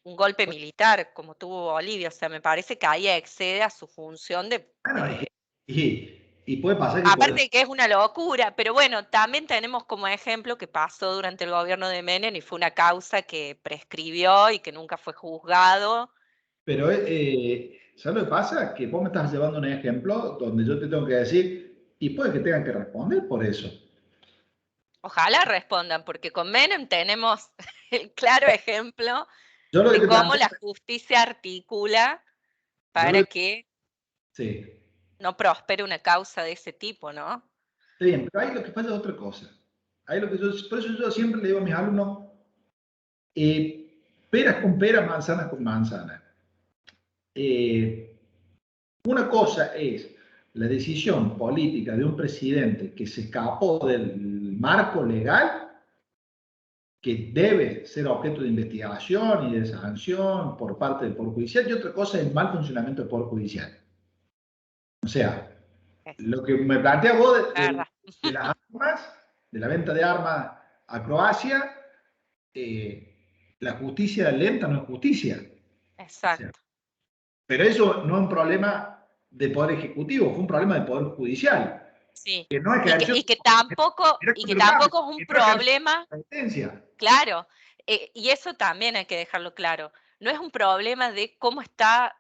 golpe militar como tuvo Bolivia. O sea, me parece que ahí excede a su función de... bueno, y puede pasar que por Aparte de que es una locura, pero bueno, también tenemos como ejemplo que pasó durante el gobierno de Menem y fue una causa que prescribió y que nunca fue juzgado. pero, ¿sabes lo que pasa? Que vos me estás llevando un ejemplo donde yo te tengo que decir, y puede que tengan que responder por eso. Ojalá respondan, porque con Menem tenemos el claro ejemplo Yo lo que de te cómo planteo, la justicia articula yo lo para que, que sí, no prospere una causa de ese tipo, ¿no? está bien, pero ahí lo que pasa es otra cosa. Ahí lo que por eso yo siempre le digo a mis alumnos, peras con peras, manzanas con manzanas. Eh, una cosa es la decisión política de un presidente que se escapó del marco legal que debe ser objeto de investigación y de sanción por parte del Poder Judicial, y otra cosa es el mal funcionamiento del Poder Judicial. O sea, Es lo que me plantea vos verdad. de las armas, de la venta de armas a Croacia, la justicia lenta no es justicia. O sea, Exacto. pero eso no es un problema del Poder Ejecutivo, fue un problema del Poder Judicial, Sí. que no Y que, ejerció y que tampoco, y que tampoco es un que no ejerció problema. competencia. Claro, y eso también hay que dejarlo claro. No es un problema de cómo está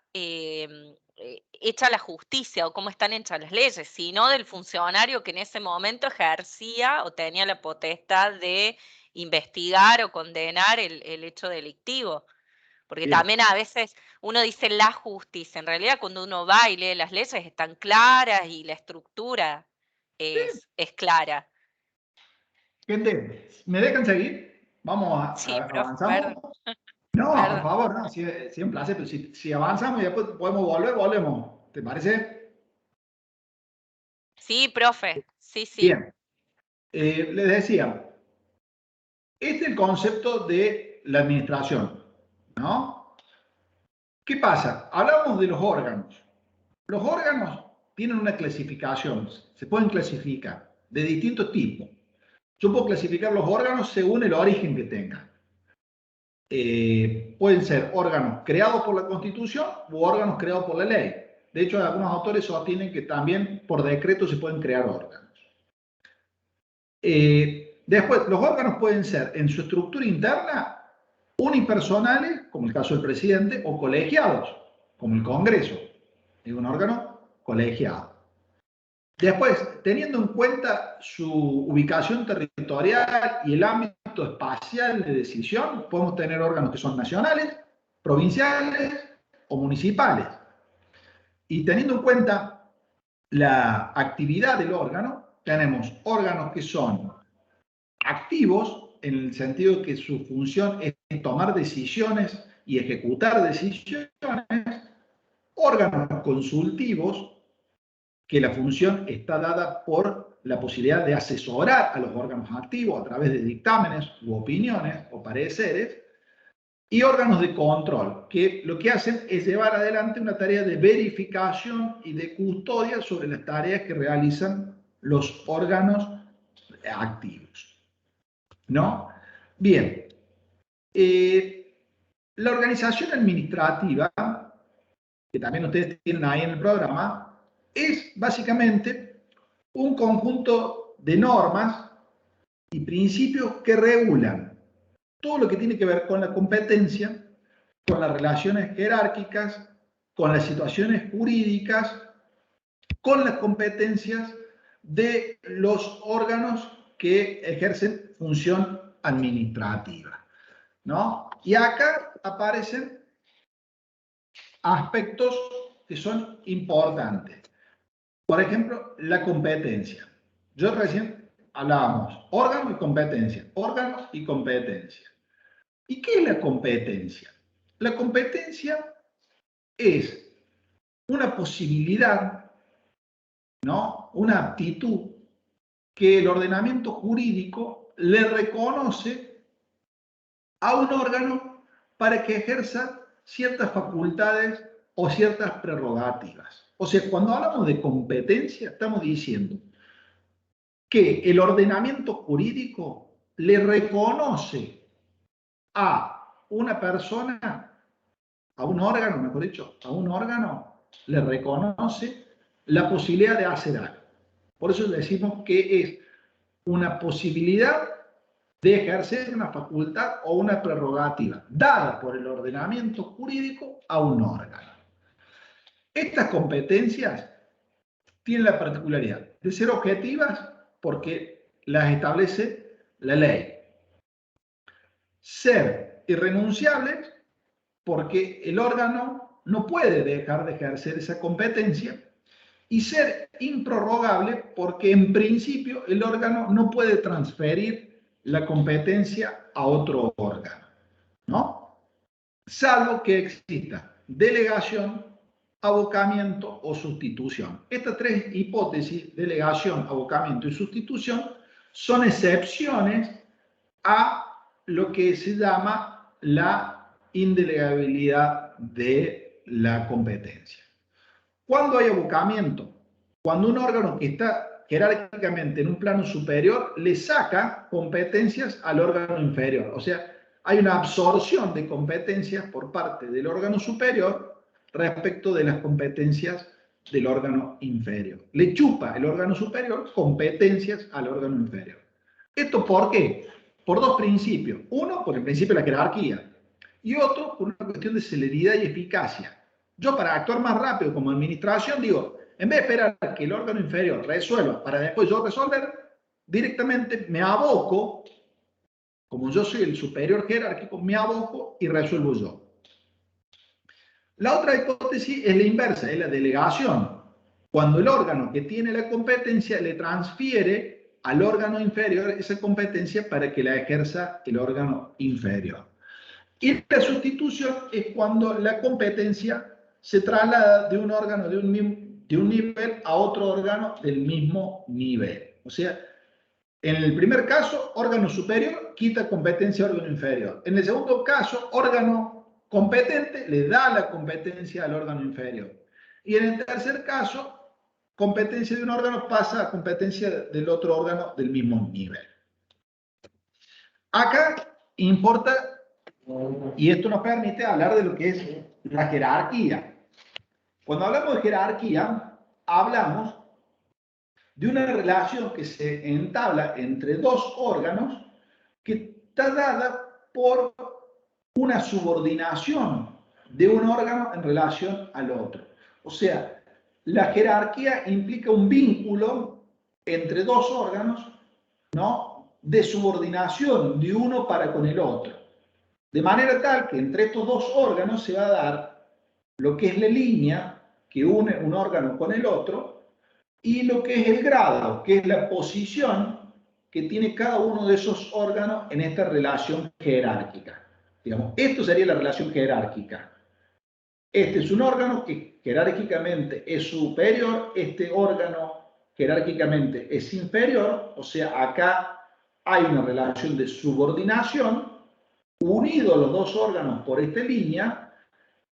hecha la justicia o cómo están hechas las leyes, sino del funcionario que en ese momento ejercía o tenía la potestad de investigar o condenar el hecho delictivo. Porque Bien. también a veces uno dice la justicia, en realidad cuando uno va y lee las leyes están claras y la estructura es clara. Gente, ¿me dejan seguir? Sí, profe, ¿Avanzamos? perdón, No, por perdón. favor, no, sí, sí, un placer, pero si avanzamos y después podemos volver, volvemos. ¿Te parece? Sí, profe, sí, sí. Bien. Les decía, este es el concepto de la administración, ¿no? ¿Qué pasa? Hablamos de los órganos. Los órganos tienen una clasificación, se pueden clasificar de distintos tipos. Yo puedo clasificar los órganos según el origen que tengan. Pueden ser órganos creados por la Constitución u órganos creados por la ley. De hecho, algunos autores sostienen que también por decreto se pueden crear órganos. Después, los órganos pueden ser en su estructura interna unipersonales, como el caso del presidente, o colegiados, como el Congreso. Es un órgano colegiado. Después, teniendo en cuenta su ubicación territorial y el ámbito espacial de decisión, podemos tener órganos que son nacionales, provinciales o municipales. Y teniendo en cuenta la actividad del órgano, tenemos órganos que son activos, en el sentido que su función es tomar decisiones y ejecutar decisiones, órganos consultivos, que la función está dada por la posibilidad de asesorar a los órganos activos a través de dictámenes u opiniones o pareceres, y órganos de control, que lo que hacen es llevar adelante una tarea de verificación y de custodia sobre las tareas que realizan los órganos activos. ¿No? Bien. La organización administrativa, que también ustedes tienen ahí en el programa, es básicamente un conjunto de normas y principios que regulan todo lo que tiene que ver con la competencia, con las relaciones jerárquicas, con las situaciones jurídicas, con las competencias de los órganos que ejercen función administrativa, ¿no? Y acá aparecen aspectos que son importantes. Por ejemplo, la competencia. Yo recién hablábamos órgano y competencia, órganos y competencia. ¿Y qué es la competencia? La competencia es una posibilidad, ¿no? Una aptitud que el ordenamiento jurídico le reconoce a un órgano para que ejerza ciertas facultades o ciertas prerrogativas. O sea, cuando hablamos de competencia, estamos diciendo que el ordenamiento jurídico le reconoce a una persona, a un órgano, mejor dicho, a un órgano, le reconoce la posibilidad de hacer algo. Por eso decimos que es una posibilidad de ejercer una facultad o una prerrogativa dada por el ordenamiento jurídico a un órgano. Estas competencias tienen la particularidad de ser objetivas porque las establece la ley, ser irrenunciables porque el órgano no puede dejar de ejercer esa competencia, y ser improrrogable porque en principio el órgano no puede transferir la competencia a otro órgano, ¿no? Salvo que exista delegación, abocamiento o sustitución. Estas tres hipótesis, delegación, abocamiento y sustitución, son excepciones a lo que se llama la indelegabilidad de la competencia. ¿Cuándo hay abocamiento? Cuando un órgano que está jerárquicamente en un plano superior le saca competencias al órgano inferior. O sea, hay una absorción de competencias por parte del órgano superior respecto de las competencias del órgano inferior. Le chupa el órgano superior competencias al órgano inferior. ¿Esto por qué? Por dos principios. Uno, por el principio de la jerarquía. Y otro, por una cuestión de celeridad y eficacia. Yo, para actuar más rápido como administración, digo, en vez de esperar que el órgano inferior resuelva para después yo resolver, directamente me aboco, como yo soy el superior jerárquico, me aboco y resuelvo yo. La otra hipótesis es la inversa, es la delegación. Cuando el órgano que tiene la competencia le transfiere al órgano inferior esa competencia para que la ejerza el órgano inferior. Y la sustitución es cuando la competencia se traslada de un órgano de un nivel a otro órgano del mismo nivel. O sea, en el primer caso, órgano superior quita competencia a órgano inferior. En el segundo caso, órgano competente le da la competencia al órgano inferior. Y en el tercer caso, competencia de un órgano pasa a competencia del otro órgano del mismo nivel. Acá importa, y esto nos permite hablar de lo que es la jerarquía. Cuando hablamos de jerarquía, hablamos de una relación que se entabla entre dos órganos que está dada por una subordinación de un órgano en relación al otro. O sea, la jerarquía implica un vínculo entre dos órganos, ¿no?, de subordinación de uno para con el otro. De manera tal que entre estos dos órganos se va a dar lo que es la línea que une un órgano con el otro y lo que es el grado, que es la posición que tiene cada uno de esos órganos en esta relación jerárquica. Digamos, esto sería la relación jerárquica. Este es un órgano que jerárquicamente es superior, este órgano jerárquicamente es inferior, o sea, acá hay una relación de subordinación, unidos los dos órganos por esta línea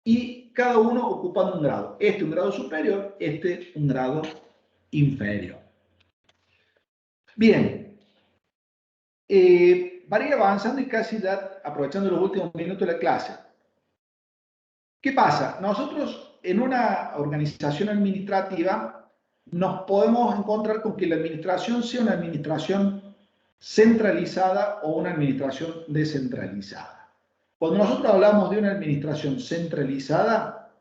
y cada uno ocupando un grado. Este un grado superior, este un grado inferior. Bien, para ir avanzando y casi ya aprovechando los últimos minutos de la clase. ¿Qué pasa? Nosotros en una organización administrativa nos podemos encontrar con que la administración sea una administración centralizada o una administración descentralizada. Cuando nosotros hablamos de una administración centralizada,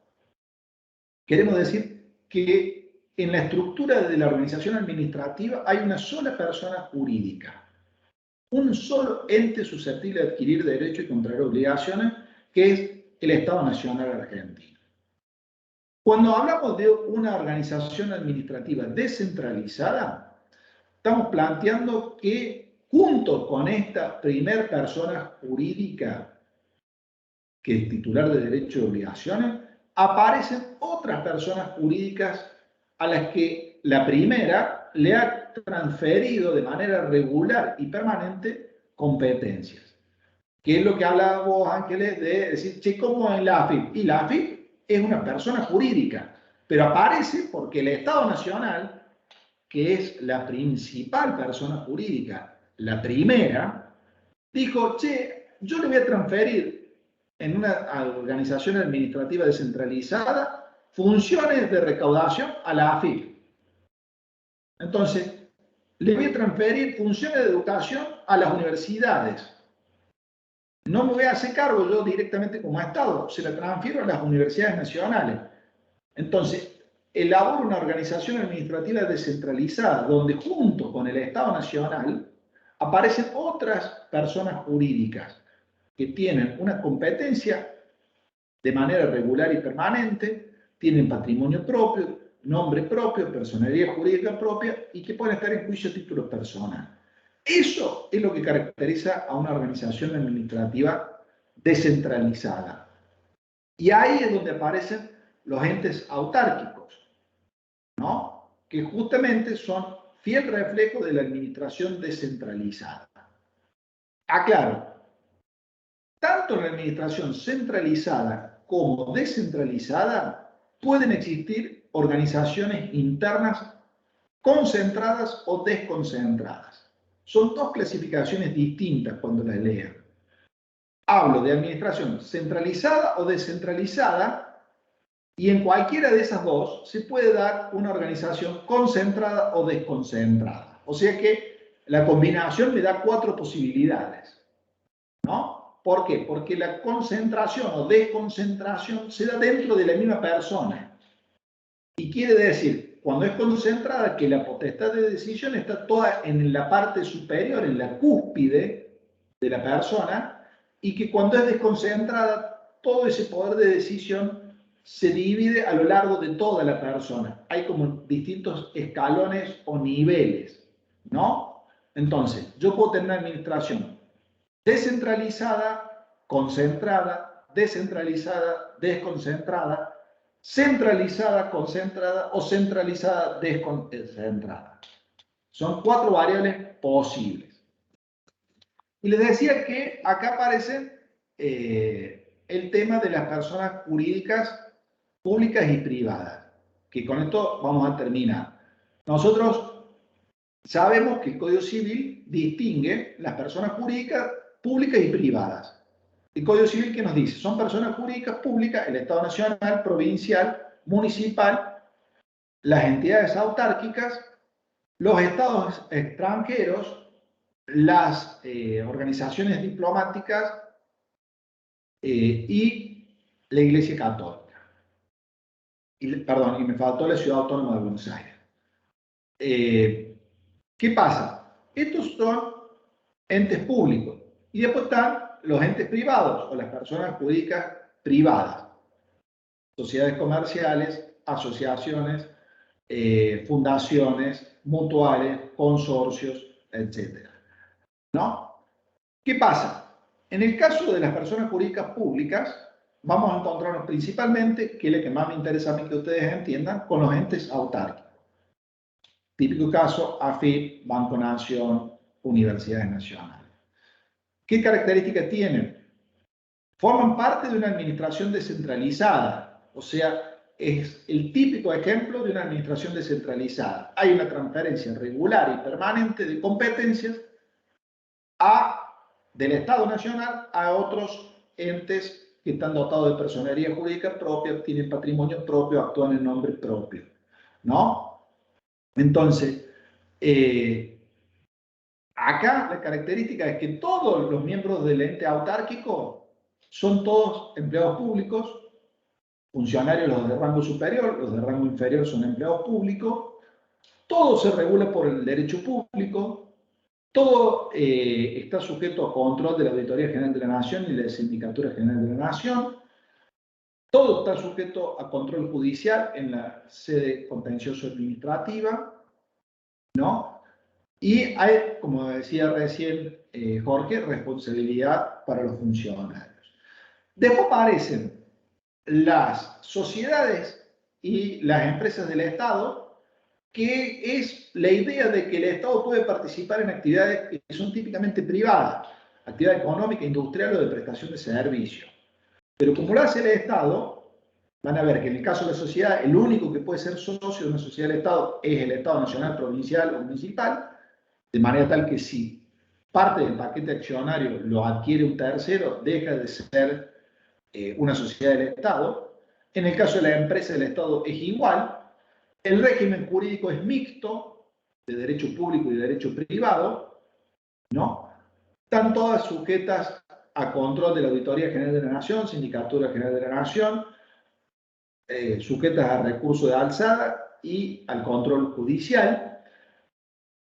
queremos decir que en la estructura de la organización administrativa hay una sola persona jurídica, un solo ente susceptible de adquirir derechos y contraer obligaciones, que es el Estado Nacional Argentino. Cuando hablamos de una organización administrativa descentralizada, estamos planteando que junto con esta primer persona jurídica, que es titular de derechos y obligaciones, aparecen otras personas jurídicas a las que la primera le ha transferido de manera regular y permanente competencias. Que es lo que hablaba vos, Ángeles, de decir, che, ¿cómo es la AFIP? Y la AFIP es una persona jurídica, pero aparece porque el Estado Nacional, que es la principal persona jurídica, la primera, dijo, che, yo le voy a transferir en una organización administrativa descentralizada funciones de recaudación a la AFIP. Entonces, le voy a transferir funciones de educación a las universidades. No me voy a hacer cargo yo directamente como Estado, se la transfiero a las universidades nacionales. Entonces, elaboro una organización administrativa descentralizada, donde junto con el Estado Nacional aparecen otras personas jurídicas que tienen una competencia de manera regular y permanente, tienen patrimonio propio, nombre propio, personalidad jurídica propia y que pueden estar en juicio a título personal. Eso es lo que caracteriza a una organización administrativa descentralizada. Y ahí es donde aparecen los entes autárquicos, ¿no?, que justamente son fiel reflejo de la administración descentralizada. Aclaro, tanto en la administración centralizada como descentralizada pueden existir organizaciones internas concentradas o desconcentradas. Son dos clasificaciones distintas cuando las lean. Hablo de administración centralizada o descentralizada y en cualquiera de esas dos se puede dar una organización concentrada o desconcentrada. O sea que la combinación me da 4 posibilidades, ¿no? ¿Por qué? Porque la concentración o desconcentración se da dentro de la misma persona. Y quiere decir, cuando es concentrada, que la potestad de decisión está toda en la parte superior, en la cúspide de la persona, y que cuando es desconcentrada, todo ese poder de decisión se divide a lo largo de toda la persona. Hay como distintos escalones o niveles, ¿no? Entonces, yo puedo tener una administración descentralizada, concentrada, descentralizada, desconcentrada, centralizada, concentrada o centralizada, desconcentrada. Son 4 variables posibles. Y les decía que acá aparece el tema de las personas jurídicas públicas y privadas, que con esto vamos a terminar. Nosotros sabemos que el Código Civil distingue las personas jurídicas públicas y privadas. El Código Civil, ¿qué nos dice? Son personas jurídicas públicas, el Estado nacional, provincial, municipal, las entidades autárquicas, los estados extranjeros, las organizaciones diplomáticas y la Iglesia Católica. Perdón, y me faltó la Ciudad Autónoma de Buenos Aires. ¿Qué pasa? Estos son entes públicos y después están los entes privados o las personas jurídicas privadas, sociedades comerciales, asociaciones, fundaciones, mutuales, consorcios, etc. ¿No? ¿Qué pasa? En el caso de las personas jurídicas públicas, vamos a encontrarnos principalmente, que es lo que más me interesa a mí que ustedes entiendan, con los entes autárquicos. Típico caso, AFIP, Banco Nación, universidades nacionales. ¿Qué características tienen? Forman parte de una administración descentralizada, o sea, es el típico ejemplo de una administración descentralizada. Hay una transferencia regular y permanente de competencias del Estado Nacional a otros entes que están dotados de personería jurídica propia, tienen patrimonio propio, actúan en nombre propio, ¿no? Entonces, acá la característica es que todos los miembros del ente autárquico son todos empleados públicos, funcionarios los de rango superior, los de rango inferior son empleados públicos, todo se regula por el derecho público, todo está sujeto a control de la Auditoría General de la Nación y de la Sindicatura General de la Nación, todo está sujeto a control judicial en la sede contencioso administrativa, ¿no? Y hay, como decía recién Jorge, responsabilidad para los funcionarios. Después aparecen las sociedades y las empresas del Estado, que es la idea de que el Estado puede participar en actividades que son típicamente privadas, actividad económica, industrial o de prestación de servicios. Pero como lo hace el Estado, van a ver que en el caso de la sociedad, el único que puede ser socio de una sociedad del Estado es el Estado nacional, provincial o municipal, de manera tal que si parte del paquete accionario lo adquiere un tercero, deja de ser una sociedad del Estado. En el caso de la empresa del Estado es igual. El régimen jurídico es mixto, de derecho público y de derecho privado, ¿no? Están todas sujetas a control de la Auditoría General de la Nación, Sindicatura General de la Nación, sujetas a recurso de alzada y al control judicial,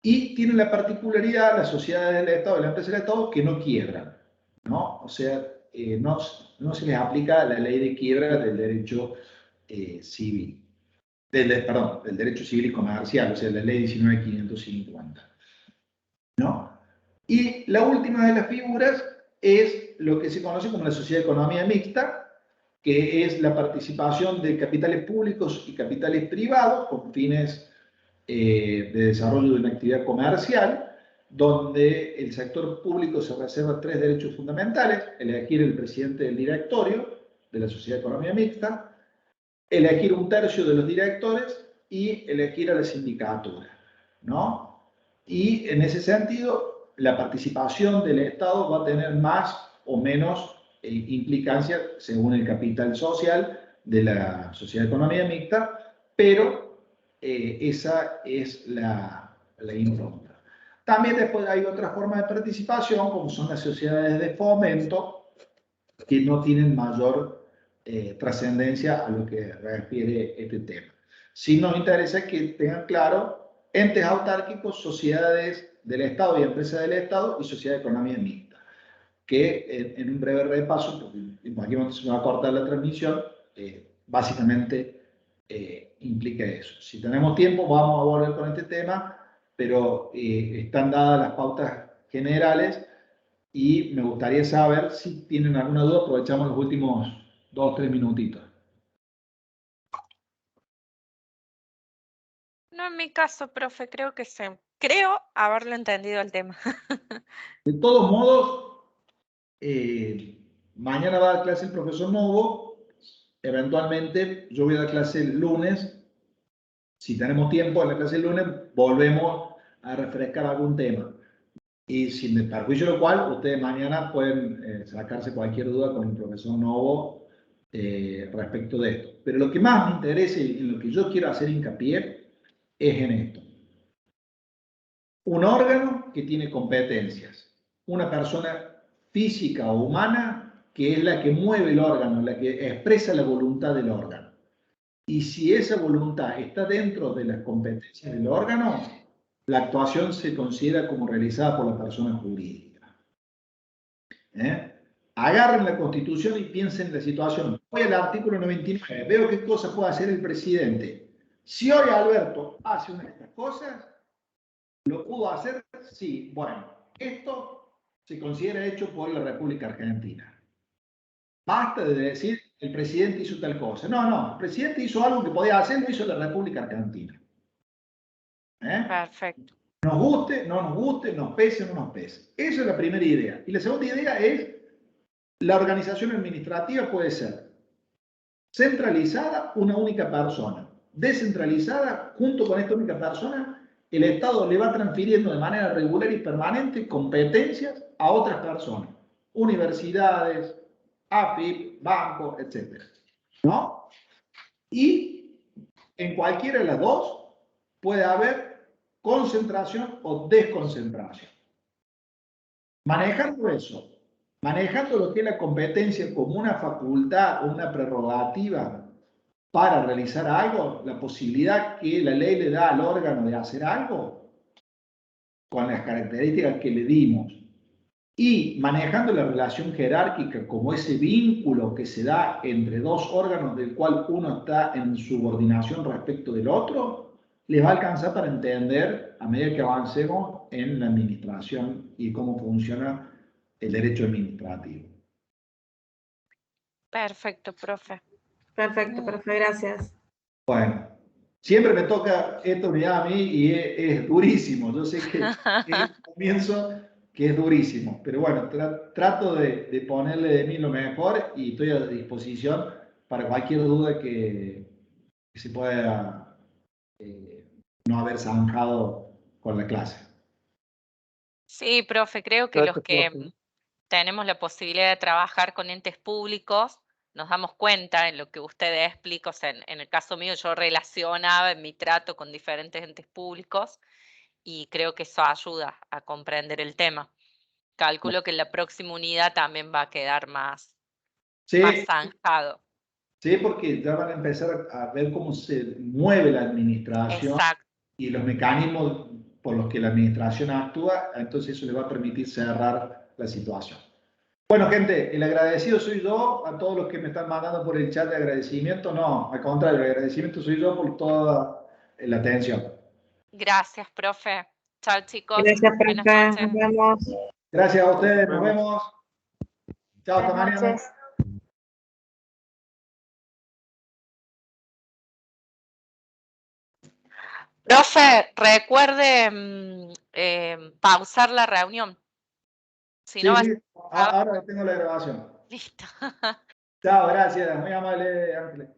y tienen la particularidad, las sociedades del Estado y la empresa del Estado, que no quiebran, ¿no? O sea, no se les aplica la ley de quiebra del derecho civil. Perdón, del derecho civil y comercial, o sea, la ley 19.550, ¿no? Y la última de las figuras es lo que se conoce como la sociedad de economía mixta, que es la participación de capitales públicos y capitales privados con fines de desarrollo de una actividad comercial, donde el sector público se reserva 3 derechos fundamentales: elegir el presidente del directorio de la sociedad de economía mixta, elegir un tercio de los directores y elegir a la sindicatura, ¿no? Y en ese sentido, la participación del Estado va a tener más o menos implicancia según el capital social de la sociedad de economía mixta, pero esa es la impronta. También después hay otras formas de participación, como son las sociedades de fomento, que no tienen mayor trascendencia a lo que refiere este tema. Sí nos interesa que tengan claro entes autárquicos, sociedades del Estado y empresas del Estado y sociedad de economía mixta, que en un breve repaso, porque imagino que se me va a cortar la transmisión, básicamente implica eso. Si tenemos tiempo, vamos a volver con este tema pero están dadas las pautas generales y me gustaría saber si tienen alguna duda. Aprovechamos los últimos 2 o 3 minutitos. No, en mi caso, profe, creo haberlo entendido el tema. De todos modos, mañana va a dar clase el profesor Novo. Eventualmente, yo voy a dar clase el lunes. Si tenemos tiempo en la clase del lunes, volvemos a refrescar algún tema. Y sin perjuicio de lo cual, ustedes mañana pueden sacarse cualquier duda con el profesor Novo respecto de esto. Pero lo que más me interesa y en lo que yo quiero hacer hincapié es en esto. Un órgano que tiene competencias, una persona física o humana que es la que mueve el órgano, la que expresa la voluntad del órgano. Y si esa voluntad está dentro de las competencias del órgano, la actuación se considera como realizada por la persona jurídica. Agarren la Constitución y piensen en la situación. Voy al artículo 99, veo qué cosa puede hacer el presidente. Si hoy Alberto hace una de estas cosas, ¿lo pudo hacer? Sí. Bueno, esto se considera hecho por la República Argentina. Basta de decir el presidente hizo tal cosa. No, no, el presidente hizo algo que podía hacer, lo hizo la República Argentina. Perfecto. Nos guste, no nos guste, nos pese, no nos pese. Esa es la primera idea. Y la segunda idea es, la organización administrativa puede ser centralizada, una única persona. Descentralizada, junto con esta única persona, el Estado le va transfiriendo de manera regular y permanente competencias a otras personas. Universidades, AFIP, bancos, etc. ¿No? Y en cualquiera de las dos puede haber concentración o desconcentración. Manejando eso, manejando lo que es la competencia como una facultad o una prerrogativa para realizar algo, la posibilidad que la ley le da al órgano de hacer algo, con las características que le dimos, y manejando la relación jerárquica como ese vínculo que se da entre dos órganos del cual uno está en subordinación respecto del otro, les va a alcanzar para entender a medida que avancemos en la administración y cómo funciona el derecho administrativo. Perfecto, profe. Perfecto, profe, gracias. Bueno, siempre me toca esta unidad a mí y es durísimo. Yo sé que es el comienzo que es durísimo, pero bueno, trato de ponerle de mí lo mejor y estoy a disposición para cualquier duda que se pueda no haber zanjado con la clase. Sí, profe, creo que los que tenemos la posibilidad de trabajar con entes públicos, nos damos cuenta en lo que usted explica, o sea, en el caso mío yo relacionaba en mi trato con diferentes entes públicos y creo que eso ayuda a comprender el tema. Calculo que en la próxima unidad también va a quedar más zanjado. Sí, porque ya van a empezar a ver cómo se mueve la administración. Exacto. Y los mecanismos por los que la administración actúa, entonces eso le va a permitir cerrar la situación. Bueno, gente, el agradecido soy yo, a todos los que me están mandando por el chat de agradecimiento, no, al contrario, el agradecimiento soy yo por toda la atención. Gracias, profe. Chao, chicos. Gracias, Buenas profe. noches. Nos vemos. Gracias a ustedes, nos vemos. Chao, hasta Buenas mañana. noches. Profe, recuerde pausar la reunión. Si Sí, no sí, ahora tengo la grabación. Listo. Chao, gracias, muy amable, Ángeles.